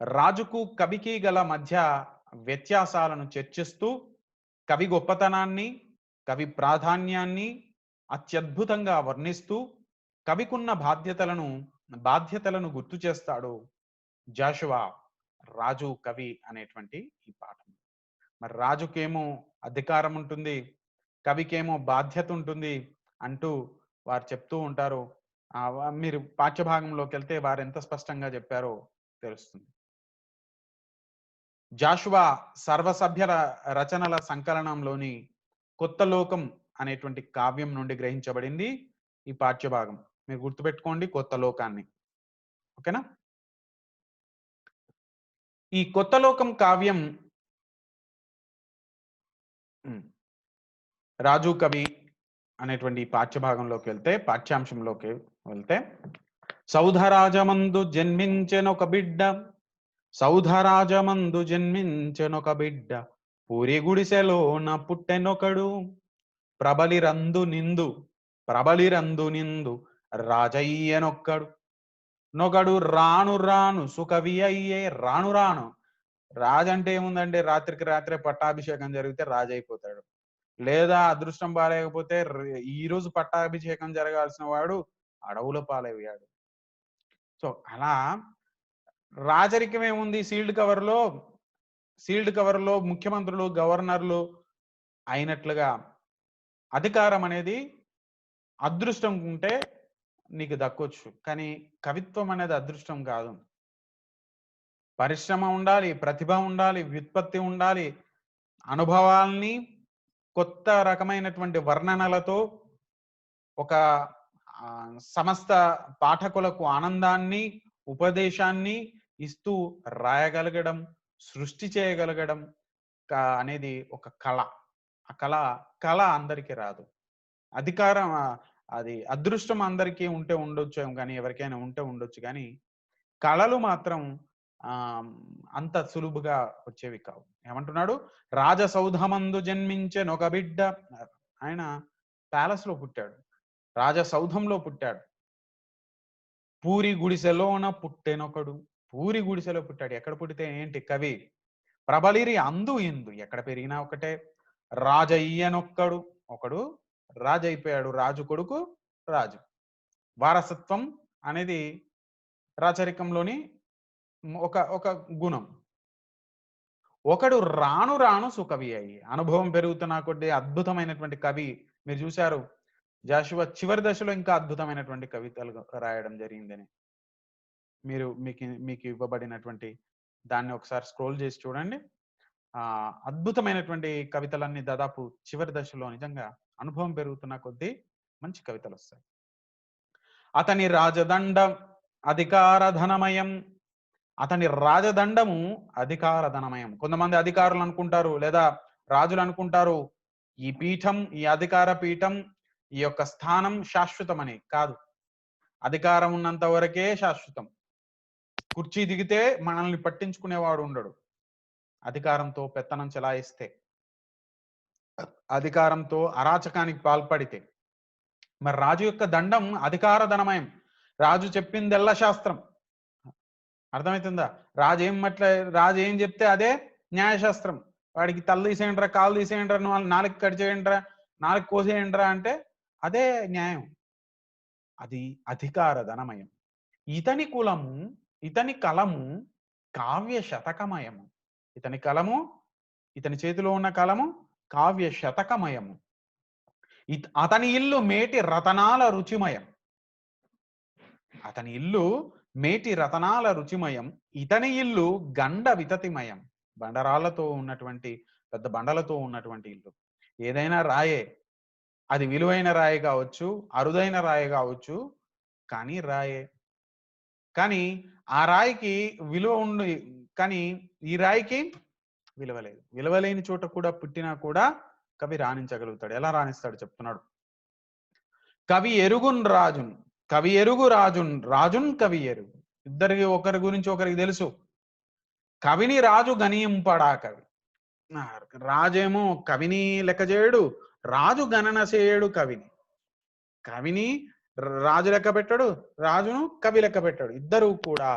రాజుకు కవికి గల మధ్య వ్యత్యాసాలను చర్చిస్తూ కవి గొప్పతనాన్ని, కవి ప్రాధాన్యాన్ని అత్యద్భుతంగా వర్ణిస్తూ కవికున్న బాధ్యతలను గుర్తు చేస్తాడు జాషువా రాజు కవి అనేటువంటి ఈ పాఠం. మరి రాజుకేమో అధికారం ఉంటుంది, కవికేమో బాధ్యత ఉంటుంది అంటూ వారు చెప్తూ ఉంటారు. మీరు పాఠ్యభాగంలోకి వెళ్తే వారు ఎంత స్పష్టంగా చెప్పారో తెలుస్తుంది. జాషువా సర్వసభ్య రచనల సంకలనంలోని కొత్త లోకం అనేటువంటి కావ్యం నుండి గ్రహించబడింది ఈ పాఠ్యభాగం. మీరు గుర్తుపెట్టుకోండి కొత్త లోకాన్ని, ఓకేనా? ఈ కొత్త లోకం కావ్యం రాజు కవి అనేటువంటి పాఠ్యభాగంలోకి వెళ్తే, పాఠ్యాంశంలోకి వెళ్తే, సౌధరాజమందు జన్మించెనొక బిడ్డ, సౌధరాజమందు జన్మించెనొక బిడ్డ, పూరి గుడిసెలోన పుట్టెనొకడు, ప్రబలిరందు నిందు రాజయ్యనొక్కడు నొకడు రాను రాను సుకవి అయ్యే. రాను రాను రాజు అంటే ఏముందండి, రాత్రికి రాత్రే పట్టాభిషేకం జరిగితే రాజు అయిపోతాడు. లేదా అదృష్టం బాగాలేకపోతే ఈ రోజు పట్టాభిషేకం జరగాల్సిన వాడు అడవుల పాలయ్యాడు. సో అలా రాజరికం ఏముంది, సీల్డ్ కవర్లో ముఖ్యమంత్రులు, గవర్నర్లు అయినట్లుగా అధికారం అనేది అదృష్టం ఉంటే నీకు దక్కొచ్చు. కానీ కవిత్వం అనేది అదృష్టం కాదు. పరిశ్రమ ఉండాలి, ప్రతిభ ఉండాలి, వ్యుత్పత్తి ఉండాలి, అనుభవాల్ని కొత్త రకమైనటువంటి వర్ణనలతో ఒక సమస్త పాఠకులకు ఆనందాన్ని, ఉపదేశాన్ని ఇస్తూ రాయగలగడం, సృష్టి చేయగలగడం అనేది ఒక కళ. ఆ కళ అందరికీ రాదు. అధికారం అది అదృష్టం అందరికీ ఉంటే ఉండొచ్చు, కానీ ఎవరికైనా ఉంటే ఉండొచ్చు, కానీ కళలు మాత్రం అంత సులువుగా వచ్చేవి కావు. ఏమంటున్నాడు, రాజసౌధమందు జన్మించెనొక బిడ్డ. ఆయన ప్యాలెస్ లో పుట్టాడు, రాజసౌధంలో పుట్టాడు. పూరి గుడిసెలోన పుట్టెనొకడు. పూరి గుడిసెలో పుట్టాడు. ఎక్కడ పుట్టితే ఏంటి, కవి. ప్రబలిరి అందు ఇందు, ఎక్కడ పెరిగినా ఒకటే. రాజయ్యనొక్కడు, ఒకడు రాజు అయిపోయాడు. రాజు కొడుకు రాజు. వారసత్వం అనేది రాచరికంలోని ఒక గుణం. ఒకడు రాను రాను సుకవి అయ్యి, అనుభవం పెరుగుతున్న కొద్ది అద్భుతమైనటువంటి కవి. మీరు చూశారు జాషువా చివరి దశలో ఇంకా అద్భుతమైనటువంటి కవితలు రాయడం జరిగిందని. మీకు ఇవ్వబడినటువంటి దాన్ని ఒకసారి స్క్రోల్ చేసి చూడండి. అద్భుతమైనటువంటి కవితలన్నీ దాదాపు చివరి దశలో నిజంగా అనుభవం పెరుగుతున్న కొద్దీ మంచి కవితలు వస్తాయి. అతని రాజదండం అధికార ధనమయం. అతని రాజదండము అధికార ధనమయం. కొంతమంది అధికారులు అనుకుంటారు, లేదా రాజులు అనుకుంటారు, ఈ పీఠం, ఈ అధికార పీఠం, ఈ యొక్క స్థానం శాశ్వతమని. కాదు, అధికారం ఉన్నంత వరకే శాశ్వతం. కుర్చీ దిగితే మనల్ని పట్టించుకునేవాడు ఉండడు. అధికారంతో పెత్తనం చెలాయిస్తే, అధికారంతో అరాచకానికి పాల్పడితే. మరి రాజు యొక్క దండం అధికార ధనమయం. రాజు చెప్పిందెల్లా శాస్త్రం. అర్థమవుతుందా? రాజు ఏం చెప్తే అదే న్యాయశాస్త్రం. వాడికి తల తీసేయండిరా, కాలు తీసేయండిరా, నాలుగు కట్ చేయండిరా, నాలుగు కోసేయండిరా అంటే అదే న్యాయం. అది అధికార ధనమయం. ఇతని కులము, ఇతని కలము కావ్య శతకమయము. ఇతని చేతిలో ఉన్న కలము కావ్య శతకమయము. అతని ఇల్లు మేటి రతనాల రుచిమయం. అతని ఇల్లు మేటి రతనాల రుచిమయం. ఇతని ఇల్లు గండ వితతిమయం. బండరాళ్లతో ఉన్నటువంటి, పెద్ద బండలతో ఉన్నటువంటి ఇల్లు. ఏదైనా రాయే, అది విలువైన రాయి కావచ్చు, అరుదైన రాయి కావచ్చు, కానీ రాయే. కానీ ఆ రాయికి విలువ ఉంది, కానీ ఈ రాయికి విలువ లేదు. విలువలేని చోట కూడా పుట్టినా కూడా కవి రాణించగలుగుతాడు. ఎలా రాణిస్తాడు చెప్తున్నాడు. కవి ఎరుగున్ రాజున్, కవి ఎరుగు రాజున్, రాజున్ కవి ఎరుగు. ఇద్దరికి ఒకరి గురించి ఒకరికి తెలుసు. కవిని రాజు గణింపడా కవి. రాజేమో కవిని లెక్క చేయడు, రాజు గణన చేయడు కవిని. కవిని రాజు లెక్క పెట్టాడు, రాజును కవి లెక్క పెట్టాడు. ఇద్దరు కూడా,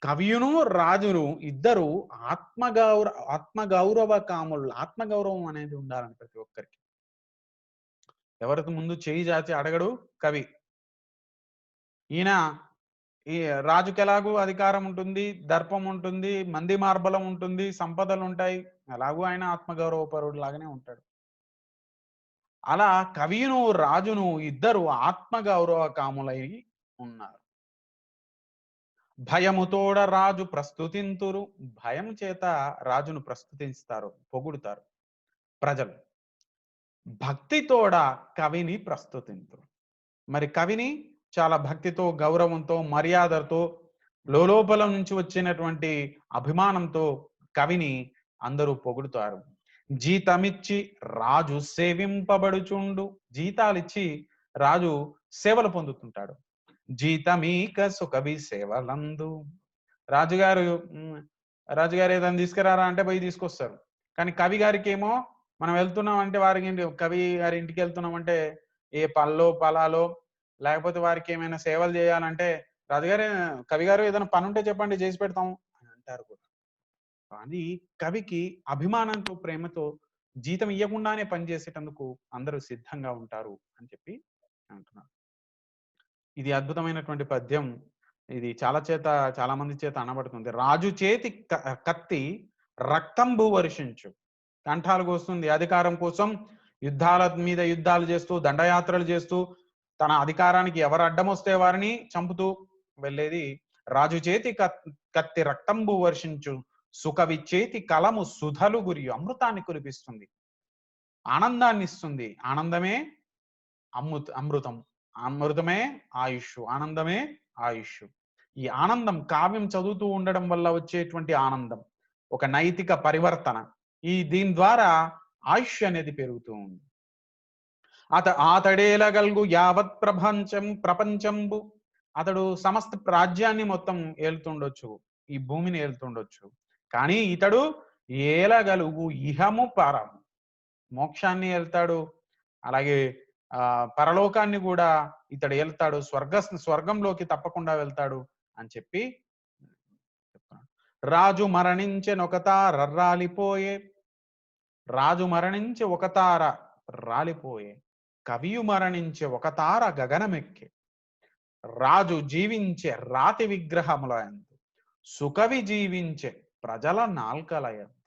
కవియును రాజును ఇద్దరు ఆత్మగౌరవ కాములు. ఆత్మగౌరవం అనేది ఉండాలని ప్రతి ఒక్కరికి. ఎవరికి ముందు చేయి జాచి అడగడు కవి. ఈ రాజుకి ఎలాగూ అధికారం ఉంటుంది, దర్పం ఉంటుంది, మంది మార్బలం ఉంటుంది, సంపదలు ఉంటాయి. ఎలాగూ ఆయన ఆత్మగౌరవ పరుడు లాగానే ఉంటాడు. అలా కవియును రాజును ఇద్దరు ఆత్మగౌరవ కాములై ఉన్నారు. భయముతోడ రాజు ప్రస్తుతింతురు. భయం చేత రాజును ప్రస్తుతిస్తారు, పొగుడుతారు ప్రజలు. భక్తితోడ కవిని ప్రస్తుతింతురు. మరి కవిని చాలా భక్తితో, గౌరవంతో, మర్యాదతో, లోపల నుంచి వచ్చినటువంటి అభిమానంతో కవిని అందరూ పొగుడుతారు. జీతమిచ్చి రాజు సేవింపబడుచుండు. జీతాలిచ్చి రాజు సేవలు పొందుతుంటాడు. జీతమీక సుకవి సేవలందు. రాజుగారు ఏదైనా తీసుకురారా అంటే పోయి తీసుకొస్తారు. కానీ కవి గారికి ఏమో మనం వెళ్తున్నాం అంటే వారికి కవి గారి ఇంటికి వెళ్తున్నాం అంటే ఏ పళ్ళో పొలాలో లేకపోతే వారికి ఏమైనా సేవలు చేయాలంటే రాజుగారు కవి గారు ఏదైనా పని ఉంటే చెప్పండి చేసి పెడతాము అని అంటారు కూడా. కానీ కవికి అభిమానంతో ప్రేమతో జీతం ఇవ్వకుండానే పనిచేసేటందుకు అందరూ సిద్ధంగా ఉంటారు అని చెప్పి అంటున్నారు. ఇది అద్భుతమైనటువంటి పద్యం. ఇది చాలా మంది చేత అనబడుతుంది. రాజు చేతి కత్తి రక్తంబు వర్షించు. కంఠాలు కోస్తుంది. అధికారం కోసం యుద్ధాల మీద యుద్ధాలు చేస్తూ, దండయాత్రలు చేస్తూ, తన అధికారానికి ఎవరు అడ్డమొస్తే వారిని చంపుతూ వెళ్ళేది రాజు చేతి కత్తి రక్తంబు వర్షించు. సుకవి చేతి కలము సుధలు గురియు. అమృతాన్ని కురిపిస్తుంది. ఆనందాన్ని ఇస్తుంది. ఆనందమే అమృతం. అమృతమే ఆయుష్. ఆనందమే ఆయుష్. ఈ ఆనందం కావ్యం చదువుతూ ఉండడం వల్ల వచ్చేటువంటి ఆనందం. ఒక నైతిక పరివర్తన. దీని ద్వారా ఆయుష్ అనేది పెరుగుతూ ఉంది. అతడేలగల్గు యావత్ ప్రపంచంబు. అతడు సమస్త రాజ్యాన్ని మొత్తం ఏలుతుండొచ్చు. ఈ భూమిని ఏలుతుండొచ్చు. కానీ ఇతడు ఏలగలుగు ఇహము పరము. మోక్షాన్ని ఏళ్తాడు. అలాగే పరలోకాన్ని కూడా ఇతడు ఏళ్తాడు. స్వర్గంలోకి తప్పకుండా వెళ్తాడు అని చెప్పి చెప్తున్నాడు. రాజు మరణించెనొకతార రాలిపోయే. రాజు మరణించి ఒక తార రాలిపోయే. కవియు మరణించే ఒక తార గగనమెక్కే. రాజు జీవించే రాతి విగ్రహములయందు. సుకవి జీవించే ప్రజల నాల్కలయందు.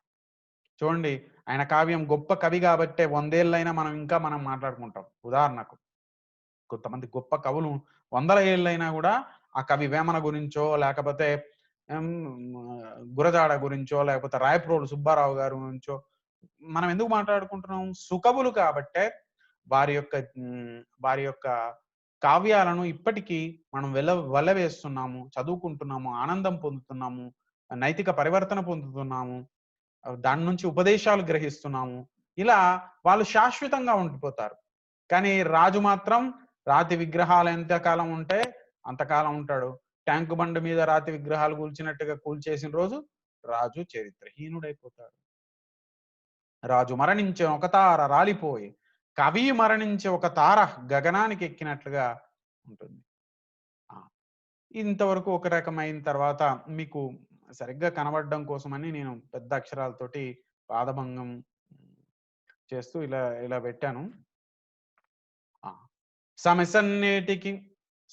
చూడండి, ఆయన కావ్యం గొప్ప కవి కాబట్టే 100 ఏళ్ళైనా మనం మాట్లాడుకుంటాం. ఉదాహరణకు కొంతమంది గొప్ప కవులు 100 ఏళ్ళైనా కూడా ఆ కవి వేమన గురించో లేకపోతే గురజాడ గురించో లేకపోతే రాయప్రోలు సుబ్బారావు గారి గురించో మనం ఎందుకు మాట్లాడుకుంటున్నాం? సుకవులు కాబట్టే వారి యొక్క కావ్యాలను ఇప్పటికీ మనం వెల్లవేస్తున్నాము, చదువుకుంటున్నాము, ఆనందం పొందుతున్నాము, నైతిక పరివర్తన పొందుతున్నాము, దాని నుంచి ఉపదేశాలు గ్రహిస్తున్నాము. ఇలా వాళ్ళు శాశ్వతంగా ఉండిపోతారు. కానీ రాజు మాత్రం రాతి విగ్రహాలు ఎంతకాలం ఉంటే అంతకాలం ఉంటాడు. ట్యాంకు బండ్ మీద రాతి విగ్రహాలు కూల్చినట్టుగా కూల్చేసిన రోజు రాజు చరిత్రహీనుడైపోతాడు. రాజు మరణించే ఒక తార రాలిపోయి, కవి మరణించే ఒక తార గగనానికి ఎక్కినట్లుగా ఉంటుంది. ఇంతవరకు ఒక రకమైన తర్వాత మీకు సరిగ్గా కనబడడం కోసమని నేను పెద్ద అక్షరాలతోటి పాదభంగం చేస్తూ ఇలా ఇలా పెట్టాను.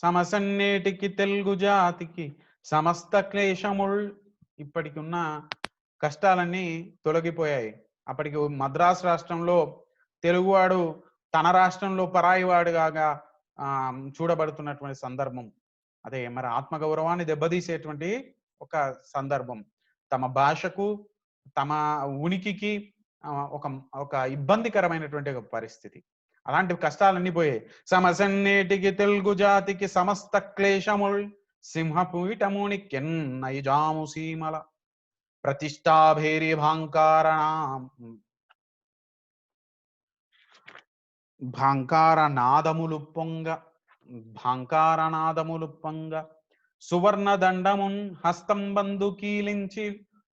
సమసన్నేటికి తెలుగు జాతికి సమస్త క్లేశముల్. ఇప్పటికి ఉన్న కష్టాలన్నీ తొలగిపోయాయి. అప్పటికి మద్రాసు రాష్ట్రంలో తెలుగువాడు తన రాష్ట్రంలో పరాయివాడుగా చూడబడుతున్నటువంటి సందర్భం. అదే మరి ఆత్మగౌరవాన్ని దెబ్బతీసేటువంటి ఒక సందర్భం. తమ భాషకు తమ ఉనికికి ఒక ఇబ్బందికరమైనటువంటి ఒక పరిస్థితి. అలాంటి కష్టాలన్నీ పోయాయి. సమసన్నేటికి తెలుగు జాతికి సమస్త క్లేశముల్ సింహపీఠముని కెన్నైజాము సీమల ప్రతిష్టాభేరి భాంకారనాదములు పొంగ సువర్ణ దండమున్ హస్తంబందు కీలించి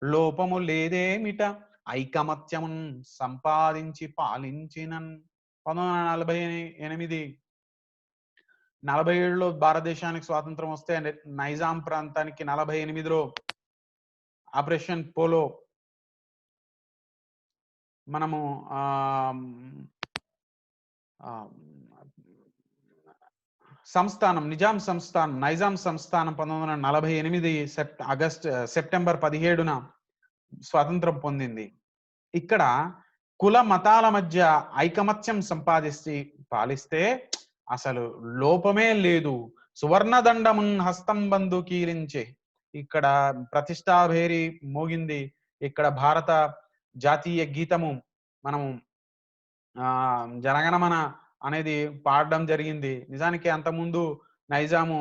లోపము లేదేమిట ఐకమత్యమున్ సంపాదించి పాలించినన్. 1948 47లో భారతదేశానికి స్వాతంత్రం వస్తే నైజాం ప్రాంతానికి 48లో ఆపరేషన్ పోలో మనము నైజాం సంస్థానం 1948 సెప్టెంబర్ 17న స్వాతంత్రం పొందింది. ఇక్కడ కుల మతాల మధ్య ఐకమత్యం సంపాదించి పాలిస్తే అసలు లోపమే లేదు. సువర్ణదండమున్ హస్తంబందు కీలించే. ఇక్కడ ప్రతిష్టాభేరి మోగింది. ఇక్కడ భారత జాతీయ గీతము మనము జనగణమన అనేది పాడడం జరిగింది. నిజానికి అంతకుముందు నైజాము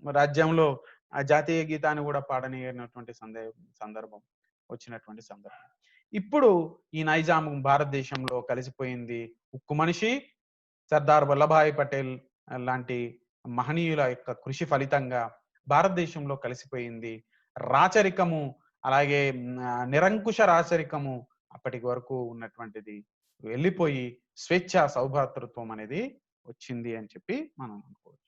రాజ్యంలో ఆ జాతీయ గీతాన్ని కూడా పాడనిటువంటి వచ్చినటువంటి సందర్భం. ఇప్పుడు ఈ నైజాము భారతదేశంలో కలిసిపోయింది. ఉక్కు మనిషి సర్దార్ వల్లభాయ్ పటేల్ లాంటి మహనీయుల యొక్క కృషి ఫలితంగా భారతదేశంలో కలిసిపోయింది. రాచరికము అలాగే నిరంకుశ రాచరికము అప్పటి వరకు ఉన్నటువంటిది వెళ్ళిపోయి స్వేచ్ఛా సౌభాతృత్వం అనేది వచ్చింది అని చెప్పి మనం అనుకోవచ్చు.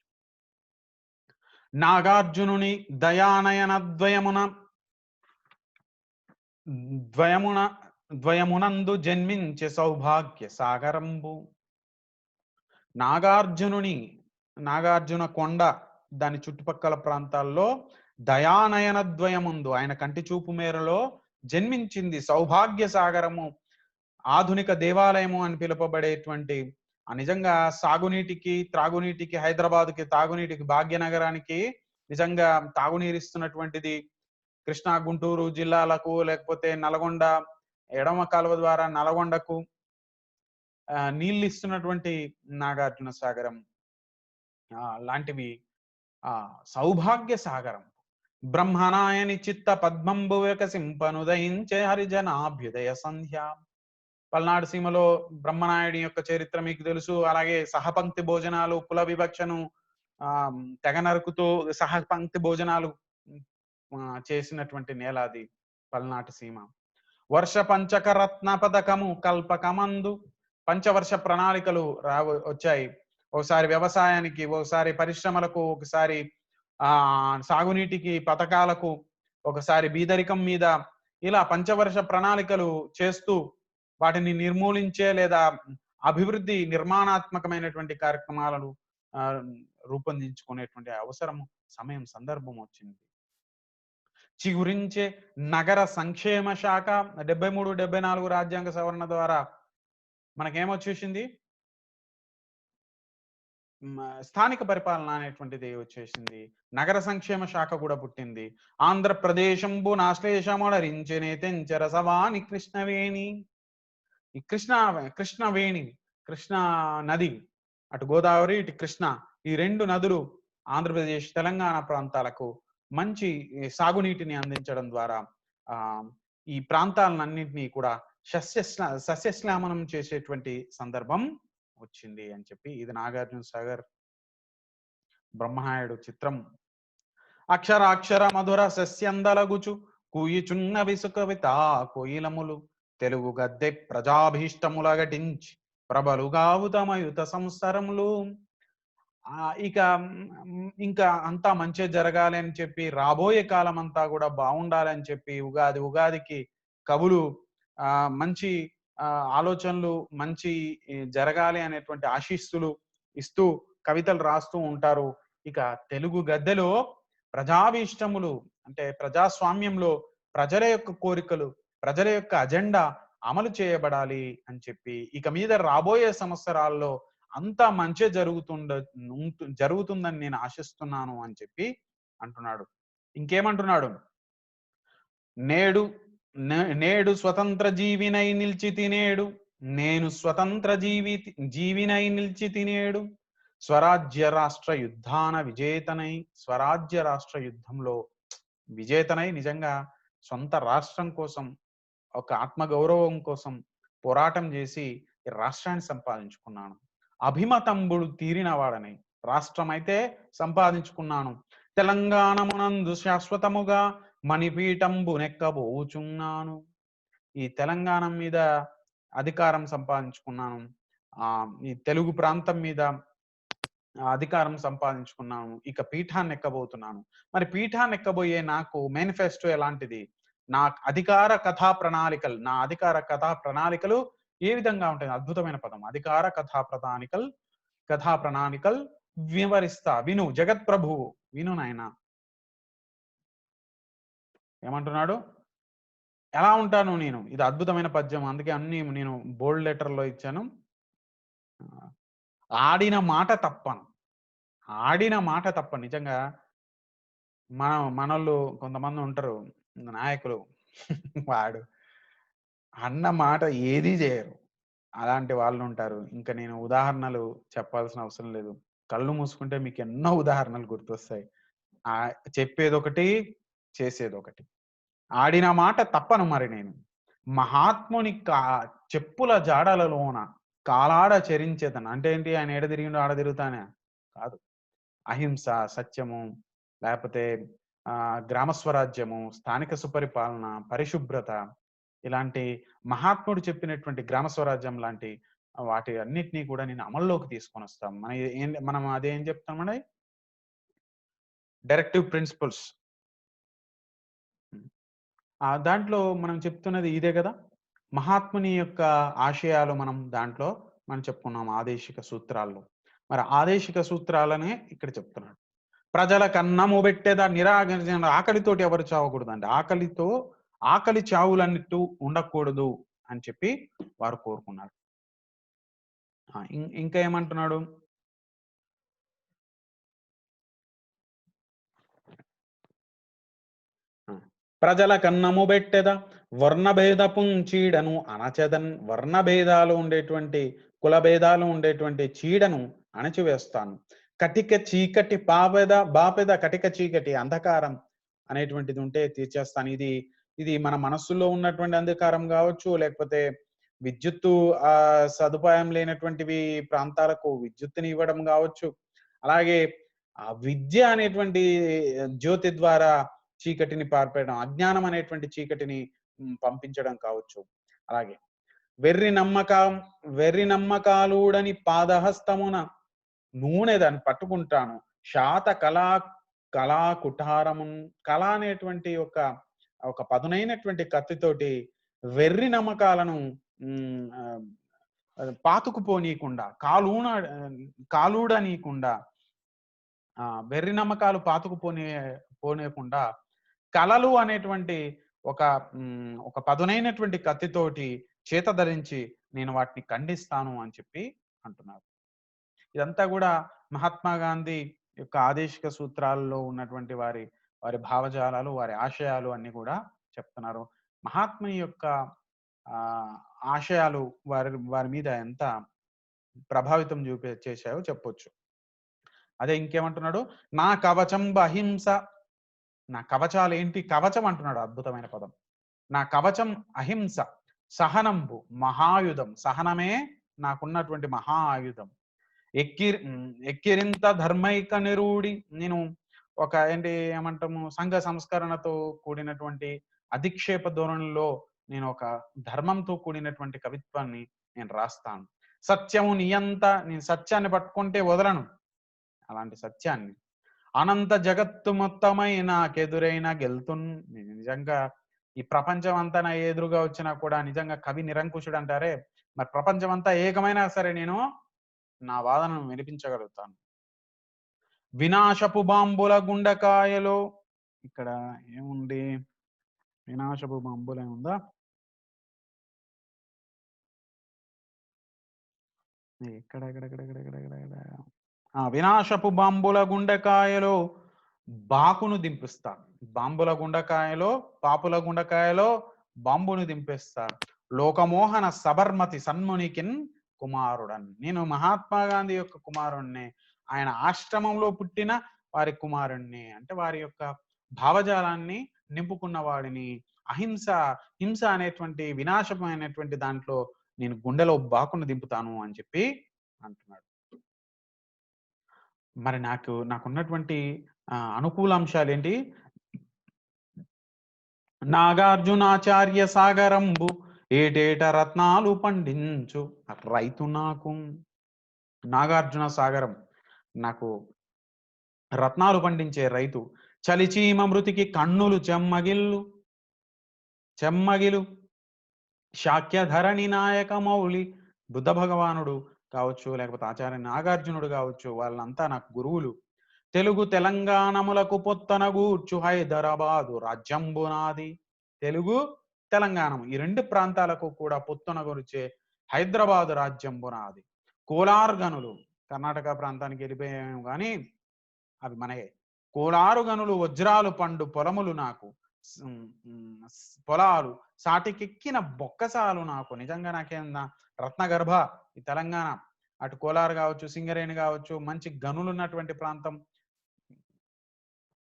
నాగార్జునుని దయానయన ద్వయమున ద్వయమునందు జన్మించే సౌభాగ్య సాగరంబు. నాగార్జునుని నాగార్జున కొండ దాని చుట్టుపక్కల ప్రాంతాల్లో దయానయన ద్వయముందు ఆయన కంటి చూపు మేరలో జన్మించింది సౌభాగ్య సాగరము, ఆధునిక దేవాలయము అని పిలువబడేటువంటి నిజంగా సాగునీటికి త్రాగునీటికి హైదరాబాద్కి తాగునీటికి భాగ్యనగరానికి నిజంగా తాగునీరు ఇస్తున్నటువంటిది కృష్ణా గుంటూరు జిల్లాలకు, లేకపోతే నల్గొండ ఎడమ కాలువ ద్వారా నల్గొండకు నీళ్ళు ఇస్తున్నటువంటి నాగార్జున సాగరం లాంటివి సౌభాగ్య సాగరం. బ్రహ్మనాయని చిత్త పద్మంబు వికసింపనుదయించే హరిజనాభ్యుదయ సంధ్య. పల్నాడు సీమలో బ్రహ్మనాయుడి యొక్క చరిత్ర మీకు తెలుసు. అలాగే సహపంక్తి భోజనాలు, కుల వివక్షను తెగ నరుకుతూ సహపంక్తి భోజనాలు చేసినటువంటి నేల అది పల్నాటి సీమ. వర్ష పంచక రత్న పథకము కల్పకమందు పంచవర్ష ప్రణాళికలు వచ్చాయి. ఒకసారి వ్యవసాయానికి, ఒకసారి పరిశ్రమలకు, ఒకసారి సాగునీటికి పథకాలకు, ఒకసారి బీదరికం మీద, ఇలా పంచవర్ష ప్రణాళికలు చేస్తూ వాటిని నిర్మూలించే లేదా అభివృద్ధి నిర్మాణాత్మకమైనటువంటి కార్యక్రమాలను రూపొందించుకునేటువంటి అవసరం, సమయం, సందర్భం వచ్చింది. చిగురించే నగర సంక్షేమ శాఖ 73, 74 రాజ్యాంగ సవరణ ద్వారా మనకేమొచ్చేసింది, స్థానిక పరిపాలన అనేటువంటిది వచ్చేసింది. నగర సంక్షేమ శాఖ కూడా పుట్టింది. ఆంధ్రప్రదేశంబు నాశ్లేషమొడరించెనే తెంచరసవాణి కృష్ణవేణి. ఈ కృష్ణవేణి, కృష్ణా నది, అటు గోదావరి ఇటు కృష్ణ, ఈ రెండు నదులు ఆంధ్రప్రదేశ్ తెలంగాణ ప్రాంతాలకు మంచి సాగునీటిని అందించడం ద్వారా ఈ ప్రాంతాలన్నింటినీ కూడా సస్యశ్యామనం చేసేటువంటి సందర్భం వచ్చింది అని చెప్పి ఇది నాగార్జున సాగర్ బ్రహ్మనాయుడు చిత్రం. అక్షరాక్షర మధుర సస్యందలగుచు కూయిచున్న విసుకవిత కోయిలములు తెలుగు గద్దె ప్రజాభీష్టములగటించి ప్రబలుగావుతమయుత సంవత్సరములు. ఇంకా అంతా మంచి జరగాలి అని చెప్పి, రాబోయే కాలం అంతా కూడా బాగుండాలని చెప్పి, ఉగాదికి కవులు మంచి ఆలోచనలు, మంచి జరగాలి అనేటువంటి ఆశీస్సులు ఇస్తూ కవితలు రాస్తూ ఉంటారు. ఇక తెలుగు గద్దెలో ప్రజాభీష్టములు అంటే ప్రజాస్వామ్యంలో ప్రజల యొక్క కోరికలు, ప్రజల యొక్క అజెండా అమలు చేయబడాలి అని చెప్పి, ఇక మీద రాబోయే సంవత్సరాల్లో అంతా మంచి జరుగుతుందని నేను ఆశిస్తున్నాను అని చెప్పి అంటున్నాడు. ఇంకేమంటున్నాడు, నేడు స్వతంత్ర జీవినై నిలిచి తినేడు, నేను స్వతంత్ర జీవినై నిలిచి తినేడు, స్వరాజ్య రాష్ట్ర యుద్ధాన విజేతనై, స్వరాజ్య రాష్ట్ర యుద్ధంలో విజేతనై నిజంగా సొంత రాష్ట్రం కోసం, ఒక ఆత్మగౌరవం కోసం పోరాటం చేసి రాష్ట్రాన్ని సంపాదించుకున్నాను. అభిమతంబుడు తీరిన వాడని రాష్ట్రం అయితే సంపాదించుకున్నాను. తెలంగాణమునందు శాశ్వతముగా మణిపీఠంబు నెక్కబోచున్నాను. ఈ తెలంగాణ మీద అధికారం సంపాదించుకున్నాను, ఈ తెలుగు ప్రాంతం మీద అధికారం సంపాదించుకున్నాను, ఇక పీఠాన్ని ఎక్కబోతున్నాను. మరి పీఠాన్ని ఎక్కబోయే నాకు మేనిఫెస్టో ఎలాంటిది, నా అధికార కథా ప్రణాళికలు ఏ విధంగా ఉంటాయి? అద్భుతమైన పదం, అధికార కథా ప్రణాళికల్ వివరిస్తా విను జగత్ప్రభువు, విను నాయన. ఏమంటున్నాడు, ఎలా ఉంటాను నేను? ఇది అద్భుతమైన పద్యం, అందుకే అన్ని నేను బోల్డ్ లెటర్లో ఇచ్చాను. ఆడిన మాట తప్ప నిజంగా మనోళ్ళు కొంతమంది ఉంటారు నాయకులు, వాడు అన్న మాట ఏదీ చేయరు, అలాంటి వాళ్ళు ఉంటారు. ఇంకా నేను ఉదాహరణలు చెప్పాల్సిన అవసరం లేదు, కళ్ళు మూసుకుంటే మీకు ఎన్నో ఉదాహరణలు గుర్తొస్తాయి. చెప్పేదొకటి చేసేదొకటి. ఆడిన మాట తప్పను మరి నేను, మహాత్ముని చెప్పుల జాడలలోన కాలాడ చరించేతను. అంటే ఏంటి, ఆయన ఏడ తిరిగిండో ఆడ తిరుగుతానే కాదు. అహింస, సత్యము, లేకపోతే గ్రామ స్వరాజ్యము, స్థానిక సుపరిపాలన, పరిశుభ్రత, ఇలాంటి మహాత్ముడు చెప్పినటువంటి గ్రామ స్వరాజ్యం లాంటి వాటి అన్నిటిని కూడా నేను అమల్లోకి తీసుకొనొస్తాం. మనం అదేం చెప్తామండి? Directive principles. దాంట్లో మనం చెప్తున్నది ఇదే గదా! మహాత్ముని యొక్క ఆశయాలు మనం చెప్పుకున్నాం ఆదేశిక సూత్రాల్లో. మరి ఆదేశిక సూత్రాలనే ఇక్కడ చెప్తున్నాడు. ప్రజలకన్నము బెట్టెద ఆకలితోటి ఎవరు చావకూడదండి. ఆకలి చావులన్నట్టు ఉండకూడదు అని చెప్పి వారు కోరుకున్నారు. ఇంకా ఏమంటున్నాడు? ఆ! ప్రజలకన్నము బెట్టెద వర్ణభేదపుంచీడను అణచెదన్ వర్ణభేదాలు ఉండేటువంటి, కుల భేదాలు ఉండేటువంటి చీడను అణచివేస్తాను. కటిక చీకటి బాపెద కటిక చీకటి అంధకారం అనేటువంటిది ఉంటే తీర్చేస్తాను. ఇది మన మనస్సులో ఉన్నటువంటి అంధకారం గావచ్చు, లేకపోతే విద్యుత్తు సదుపాయం లేనటువంటివి ప్రాంతాలకు విద్యుత్తుని ఇవ్వడం గావచ్చు. అలాగే విద్య అనేటువంటి జ్యోతి ద్వారా చీకటిని పార్పేయడం, అజ్ఞానం అనేటువంటి చీకటిని పంపించడం కావచ్చు. అలాగే వెర్రి నమ్మకాలుడని పాదహస్తమున నూనె దాన్ని పట్టుకుంటాను. శాత కళా కుఠారమున్ కళ అనేటువంటి ఒక పదునైనటువంటి కత్తితోటి వెర్రి నమ్మకాలను పాతుకుపోనీయకుండా కాలూడనీయకుండా వెర్రి నమ్మకాలు పోనీయకుండా కళలు అనేటువంటి ఒక ఒక పదునైనటువంటి కత్తితోటి చేత ధరించి నేను వాటిని ఖండిస్తాను అని చెప్పి అంటున్నారు. ఇదంతా కూడా మహాత్మా గాంధీ యొక్క ఆదేశిక సూత్రాల్లో ఉన్నటువంటి వారి భావజాలాలు, వారి ఆశయాలు అన్ని కూడా చెప్తున్నారు. మహాత్ముని యొక్క ఆశయాలు వారి మీద ఎంత ప్రభావితం చేశాయో చెప్పొచ్చు. అదే ఇంకేమంటున్నాడు? నా కవచం అహింస. నా కవచాలు ఏంటి? కవచం అంటున్నాడు, అద్భుతమైన పదం. నా కవచం అహింస, సహనంబు మహాయుధం. సహనమే నాకున్నటువంటి మహా ఆయుధం. ఎక్కిరింత ధర్మైక నిరూడి. నేను ఏమంటాము, సంఘ సంస్కరణతో కూడినటువంటి అధిక్షేప ధోరణిలో నేను ఒక ధర్మంతో కూడినటువంటి కవిత్వాన్ని నేను రాస్తాను. సత్యము నియంత. నేను సత్యాన్ని పట్టుకుంటే వదలను. అలాంటి సత్యాన్ని అనంత జగత్తు మొత్తమై నాకెదురైన గెలుతున్. నిజంగా ఈ ప్రపంచం అంతా నా ఎదురుగా వచ్చినా కూడా నిజంగా కవి నిరంకుశుడు అంటారే, మరి ప్రపంచం అంతా ఏకమైనా సరే నేను నా వాదనను వినిపించగలుగుతాను. వినాశపు బాంబుల గుండెకాయలో. ఇక్కడ ఏముంది? వినాశపు బాంబులు ఏముందా? వినాశపు బాంబుల గుండెకాయలో బాకును దింపిస్తా. బాంబుల గుండెకాయలో, పాపుల గుండెకాయలో బాంబును దింపేస్తా. లోకమోహన సబర్మతి సన్మునికిన్ కుమారుడన్. నేను మహాత్మా గాంధీ యొక్క కుమారుణ్ణి. ఆయన ఆశ్రమంలో పుట్టిన వారి కుమారుణ్ణి. అంటే వారి యొక్క భావజాలాన్ని నింపుకున్న వాడిని. హింస అనేటువంటి వినాశమైనటువంటి దాంట్లో నేను గుండెలో బాకును దింపుతాను అని చెప్పి అంటున్నాడు. మరి నాకున్నటువంటి అనుకూల అంశాలు ఏంటి? నాగార్జునాచార్య సాగరంబు ఏటేట రత్నాలు పండించు రైతు నాకు. నాగార్జున సాగరం, నాకు రత్నాలు పండించే రైతు. చలిచీమ మృతికి కన్నులు చెమ్మగిలు శాక్యధరణి నాయక మౌలి. బుద్ధ భగవానుడు కావచ్చు, లేకపోతే ఆచార్య నాగార్జునుడు కావచ్చు, వాళ్ళంతా నాకు గురువులు. తెలుగు తెలంగాణములకు పొత్తనగూర్చు హైదరాబాదు రాజ్యంబునాది. తెలుగు తెలంగాణ ఈ రెండు ప్రాంతాలకు కూడా పొత్తునగూర్చే హైదరాబాదు రాజ్యంబునాది. కోలార్ గనులు కర్ణాటక ప్రాంతానికి వెళ్ళిపోయాము కానీ అవి మనయే. కోలారు గనులు వజ్రాలు పండు పొలములు నాకు. పొలాలు సాటికెక్కిన బొక్కసాలు నాకు. నిజంగా నాకేమన్నా రత్నగర్భ ఈ తెలంగాణ. అటు కోలారు కావచ్చు, సింగరేణి కావచ్చు, మంచి గనులు ఉన్నటువంటి ప్రాంతం.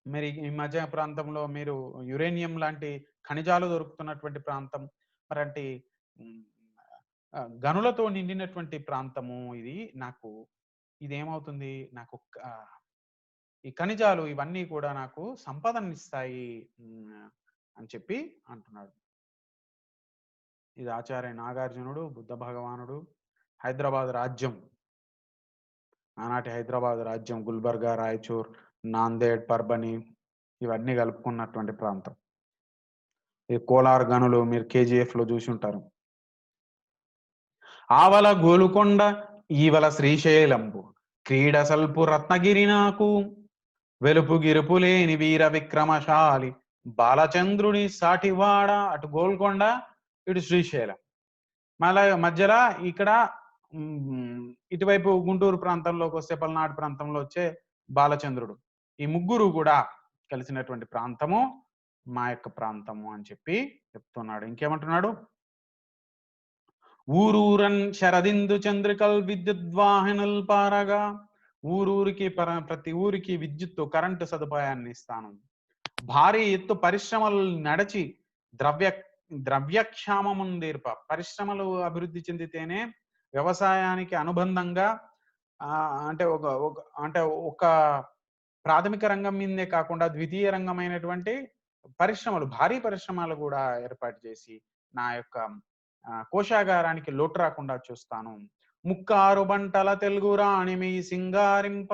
మరి ఈ మధ్య ప్రాంతంలో మీరు యురేనియం లాంటి ఖనిజాలు దొరుకుతున్నటువంటి ప్రాంతం. మరంటి గనులతో నిండినటువంటి ప్రాంతము ఇది. ఇదేమవుతుంది, నాకు ఈ ఖనిజాలు ఇవన్నీ కూడా నాకు సంపదనిస్తాయి అని చెప్పి అంటున్నాడు. ఇది ఆచార్య నాగార్జునుడు, బుద్ధ భగవానుడు, హైదరాబాద్ రాజ్యం, ఆనాటి హైదరాబాద్ రాజ్యం, గుల్బర్గా, రాయచూర్, నాందేడ్, పర్బని ఇవన్నీ కలుపుకున్నటువంటి ప్రాంతం. ఈ కోలార్ గనులు మీరు కేజీఎఫ్ లో చూసి ఉంటారు. ఆవల గోలుకొండ ఈవల శ్రీశైలంబు క్రీడసల్పు రత్నగిరి నాకు వెలుపు గిరుపు లేని వీర విక్రమశాలి బాలచంద్రుని సాటివాడ. అటు గోల్కొండ, ఇటు శ్రీశైలం, మళ్ళా మధ్యలో ఇక్కడ ఇటువైపు గుంటూరు ప్రాంతంలోకి వస్తే, పల్నాడు ప్రాంతంలో వచ్చే బాలచంద్రుడు. ఈ ముగ్గురు కూడా కలిసినటువంటి ప్రాంతము మా యొక్క ప్రాంతము అని చెప్పి చెప్తున్నాడు. ఇంకేమంటున్నాడు? ఊరూరన్ శరదిందు చంద్రికల్ విద్యుద్వాహినుల్ పారగా. ఊరూరికి ప్రతి ఊరికి విద్యుత్తు, కరెంటు సదుపాయాన్ని ఇస్తాను. భారీ ఎత్తు పరిశ్రమలు నడిచి ద్రవ్యక్షామముందేర్ప. పరిశ్రమలు అభివృద్ధి చెందితేనే వ్యవసాయానికి అనుబంధంగా అంటే ఒక ప్రాథమిక రంగం మీదే కాకుండా ద్వితీయ రంగమైనటువంటి పరిశ్రమలు, భారీ పరిశ్రమలు కూడా ఏర్పాటు చేసి నా యొక్క కోశాగారానికి లోటు రాకుండా చూస్తాను. 36 పంటల తెలుగు రాణి మీ సింగారింప.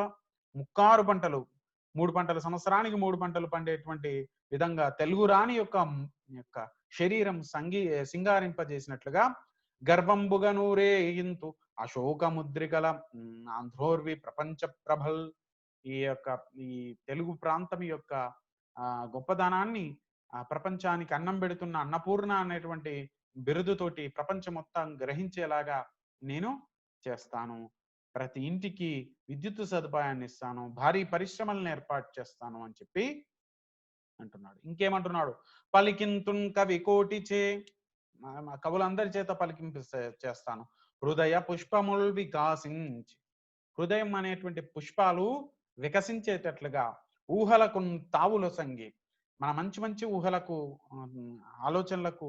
36 పంటలు, 3 పంటలు, సంవత్సరానికి 3 పంటలు పండేటువంటి విధంగా తెలుగు రాణి యొక్క శరీరం సింగారింపజేసినట్లుగా గర్వంబుగా నూరే ఇంతు అశోక ముద్రికల ఆంధ్రోర్వి ప్రపంచ ప్రభల్. ఈ తెలుగు ప్రాంతం యొక్క గొప్పదనాన్ని ప్రపంచానికి అన్నం పెడుతున్న అన్నపూర్ణ అనేటువంటి బిరుదుతోటి ప్రపంచం మొత్తం గ్రహించేలాగా నేను చేస్తాను. ప్రతి ఇంటికి విద్యుత్ సదుపాయాన్ని ఇస్తాను, భారీ పరిశ్రమలను ఏర్పాటు చేస్తాను అని చెప్పి అంటున్నాడు. ఇంకేమంటున్నాడు? పలికింతున్ కవి కోటిచే, కవులందరి చేత పలికింప చేస్తాను. హృదయ పుష్పముల్ వికాసించి. హృదయం అనేటువంటి పుష్పాలు వికసించేటట్లుగా ఊహలకు తావుల సంగి. మన మంచి మంచి ఊహలకు, ఆలోచనలకు,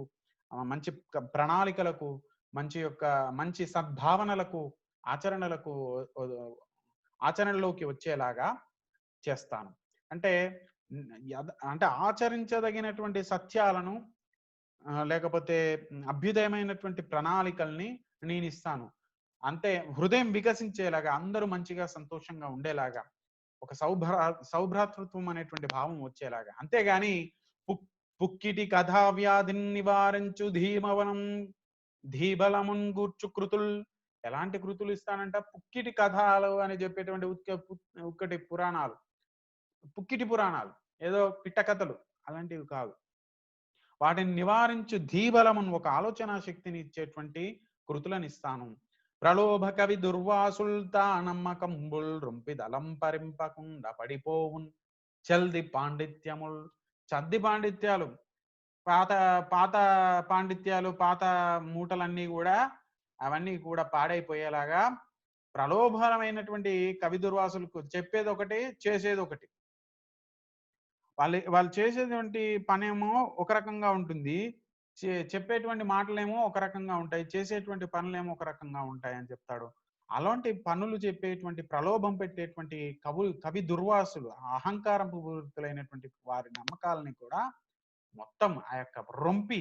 మంచి ప్రణాళికలకు, మంచి సద్భావనలకు, ఆచరణలోకి వచ్చేలాగా చేస్తాను. అంటే ఆచరించదగినటువంటి సత్యాలను, లేకపోతే అభ్యుదయమైనటువంటి ప్రణాళికల్ని నేను ఇస్తాను. అంటే హృదయం వికసించేలాగా, అందరూ మంచిగా సంతోషంగా ఉండేలాగా, ఒక సౌభ్రాతృత్వం అనేటువంటి భావం వచ్చేలాగా. అంతేగాని పుక్కిటి కథా వ్యాధిని నివారించు ధీబలమున్ గూర్చు కృతులు. ఎలాంటి కృతులు ఇస్తానంట? పుక్కిటి కథలు అని చెప్పేటువంటి పుక్కిటి పురాణాలు, ఏదో పిట్ట కథలు అలాంటివి కాదు. వాటిని నివారించు ధీబలమున్, ఒక ఆలోచన శక్తిని ఇచ్చేటువంటి కృతులను ఇస్తాను. ప్రలోభ కవి దుర్వాసుల్తా నమ్మకంబుల్ రొంపి దళం పరింపకుండా పడిపోవున్ చల్ది పాండిత్యముల్. చద్ది పాండిత్యాలు, పాత పాత పాండిత్యాలు, పాత మూటలన్నీ కూడా అవన్నీ కూడా పాడైపోయేలాగా ప్రలోభమైనటువంటి కవి దుర్వాసులకు చెప్పేది ఒకటి, చేసేది ఒకటి. వాళ్ళు చేసేటువంటి పనేమో ఒక రకంగా ఉంటుంది, చెప్పేటువంటి మాటలేమో ఒక రకంగా ఉంటాయి, చేసేటువంటి పనులేమో ఒక రకంగా ఉంటాయి అని చెప్తాడు. అలాంటి పనులు చెప్పేటువంటి, ప్రలోభం పెట్టేటువంటి కవి దుర్వాసులు, అహంకారం పూర్తులైనటువంటి వారి నమ్మకాలని కూడా మొత్తం ఆ యొక్క రొంపి,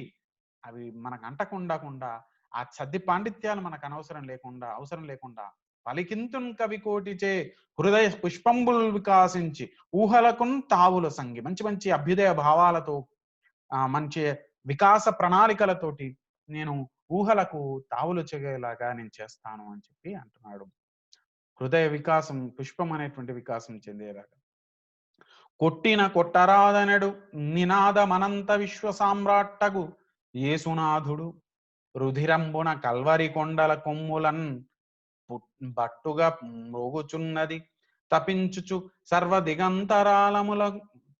అవి మనకు అంటకుండా, ఆ చద్ది పాండిత్యాలు మనకు అవసరం లేకుండా పలికింతున్ కవి కోటిచే హృదయ పుష్పంబుల్ వికాసించి ఊహలకున్ తావుల సంగి. మంచి మంచి అభ్యుదయ భావాలతో, మంచి వికాస ప్రణాళికలతోటి నేను ఊహలకు తావులు చెగేలాగా నేను చేస్తాను అని చెప్పి అంటున్నాడు. హృదయ వికాసం, పుష్పం అనేటువంటి వికాసం చెందేలాగా. కొట్టిన కొట్టరాదనడు నినాదమనంత విశ్వ సామ్రాట్టగు యేసునాథుడు రుధిరంబున కల్వరి కొండల కొమ్ములన్ బట్టుగా మ్రోగుచున్నది తపించుచు సర్వ దిగంతరాలముల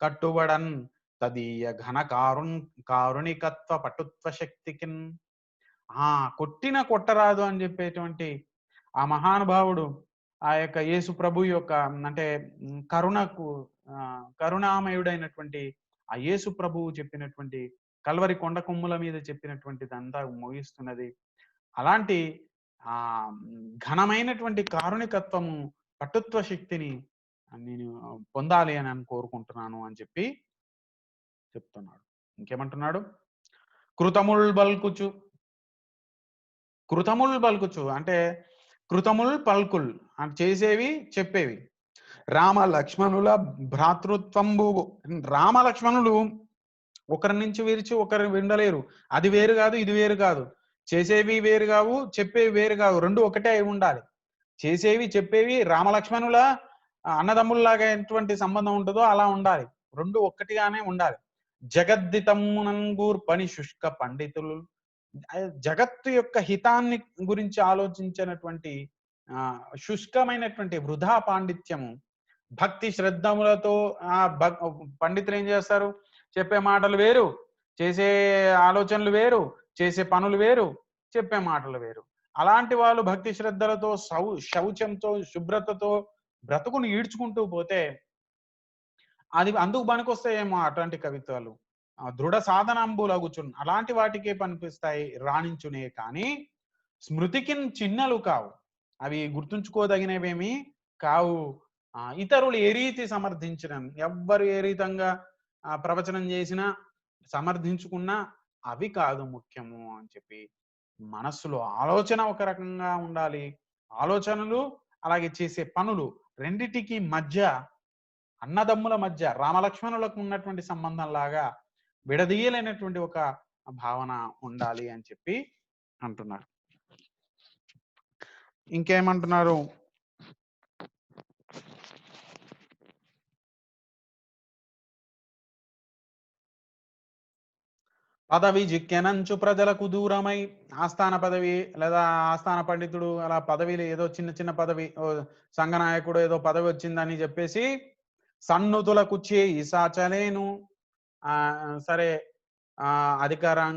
కట్టుబడన్ తదీయ ఘన కారుణికత్వ పటుత్వ శక్తికిన్. కొట్టిన కొట్టరాదు అని చెప్పేటువంటి ఆ మహానుభావుడు, ఆ యొక్క యేసు ప్రభు యొక్క, అంటే కరుణామయుడైనటువంటి ఆ యేసు ప్రభువు చెప్పినటువంటి, కల్వరి కొండ కొమ్ముల మీద చెప్పినటువంటిదంతా మోగిస్తున్నది. అలాంటి ఘనమైనటువంటి కారుణికత్వము, పటుత్వ శక్తిని నేను పొందాలి అని కోరుకుంటున్నాను అని చెప్పి చెప్తున్నాడు. ఇంకేమంటున్నాడు? కృతముల్ బల్కుచు కృతముల్ పలుకుచు అంటే కృతముల్ పల్కుల్ అంటే చేసేవి చెప్పేవి. రామ లక్ష్మణుల భ్రాతృత్వంబు. రామ లక్ష్మణులు ఒకరి నుంచి విరిచి ఒకరు వినలేరు. అది వేరు కాదు, ఇది వేరు కాదు. చేసేవి వేరు కావు, చెప్పేవి వేరు కావు. రెండు ఒకటే అయి ఉండాలి. చేసేవి చెప్పేవి రామలక్ష్మణుల అన్నదమ్ముల్లాగా ఎటువంటి సంబంధం ఉంటుందో అలా ఉండాలి. రెండు ఒక్కటిగానే ఉండాలి. జగద్దితమునంగూర్ పని శుష్క పండితులు. జగత్తు యొక్క హితాన్ని గురించి ఆలోచించినటువంటి శుష్కమైనటువంటి వృధా పాండిత్యము, భక్తి శ్రద్ధములతో పండితులు ఏం చేస్తారు? చెప్పే మాటలు వేరు, చేసే ఆలోచనలు వేరు, చేసే పనులు వేరు, చెప్పే మాటలు వేరు. అలాంటి వాళ్ళు భక్తి శ్రద్ధలతో శౌచంతో శుభ్రతతో బ్రతుకుని ఈడ్చుకుంటూ పోతే అది అందుకు పనికొస్తాయేమో అట్లాంటి కవిత్వాలు. దృఢ సాధనాంబులగుచున్ అలాంటి వాటికే పనిపిస్తాయి రాణించునే కానీ స్మృతికి చిన్నలు కావు. అవి గుర్తుంచుకోదగినవేమి కావు. ఇతరులు ఏ రీతి సమర్థించిన, ఎవ్వరు ఏ రీతంగా ప్రవచనం చేసినా సమర్థించుకున్నా అవి కాదు ముఖ్యము అని చెప్పి, మనస్సులో ఆలోచన ఒక రకంగా ఉండాలి. ఆలోచనలు అలాగే చేసే పనులు రెండిటికి మధ్య, అన్నదమ్ముల మధ్య రామలక్ష్మణులకు ఉన్నటువంటి సంబంధం లాగా విడదీయలేనటువంటి ఒక భావన ఉండాలి అని చెప్పి అంటున్నారు. ఇంకేమంటున్నారు? పదవి జిక్కెనంచు ప్రజలకు దూరమై, ఆస్థాన పదవి లేదా ఆస్థాన పండితుడు అలా పదవిలు ఏదో చిన్న చిన్న పదవి, సంఘనాయకుడు ఏదో పదవి వచ్చిందని చెప్పేసి సన్నుతులకు చేయి సాచలేను. సరే, అధికారం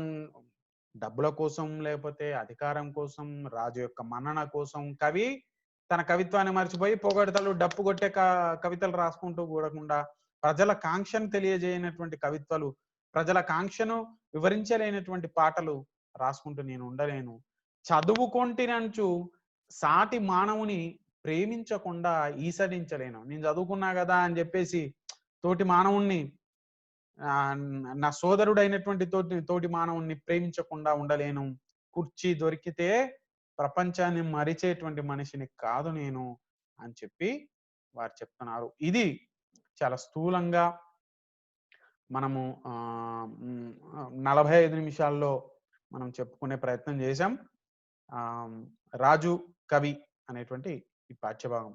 డబ్బుల కోసం లేకపోతే అధికారం కోసం, రాజు యొక్క మన్నన కోసం కవి తన కవిత్వాన్ని మర్చిపోయి పొగడతలు డప్పు కొట్టే కవితలు రాసుకుంటూ కూడకుండా, ప్రజల కాంక్షను తెలియజేయనటువంటి కవిత్వాలు, ప్రజల కాంక్షను వివరించలేనటువంటి పాటలు రాసుకుంటూ నేను ఉండలేను. చదువుకొంటినంచు సాటి మానవుని ప్రేమించకుండా ఈసడించలేను. నేను చదువుకున్నా కదా అని చెప్పేసి తోటి మానవుణ్ణి, నా సోదరుడైనటువంటి తోటి మానవుణ్ణి ప్రేమించకుండా ఉండలేను. కుర్చీ దొరికితే ప్రపంచాన్ని మరిచేటువంటి మనిషిని కాదు నేను అని చెప్పి వారు చెప్తున్నారు. ఇది చాలా స్థూలంగా మనము 45 నిమిషాల్లో మనం చెప్పుకునే ప్రయత్నం చేశాం. రాజు కవి అనేటువంటి ఈ పాఠ్యభాగం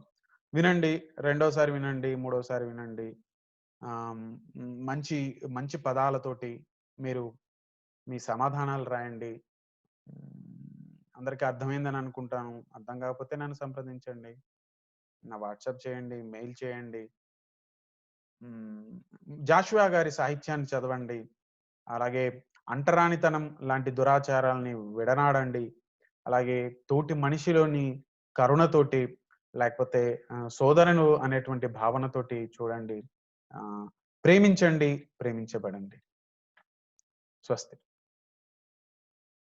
వినండి, రెండోసారి వినండి, మూడోసారి వినండి. మంచి మంచి పదాలతోటి మీరు మీ సమాధానాలు రాయండి. అందరికీ అర్థమైందని అనుకుంటాను. అర్థం కాకపోతే నన్ను సంప్రదించండి, నా వాట్సాప్ చేయండి, మెయిల్ చేయండి. జాషువా గారి సాహిత్యాన్ని చదవండి. అలాగే అంటరానితనం లాంటి దురాచారాలని విడనాడండి. అలాగే తోటి మనిషిలోని కరుణతోటి లేకపోతే సోదరులు అనేటువంటి భావనతోటి చూడండి. ప్రేమించండి, ప్రేమించబడండి. స్వస్తి.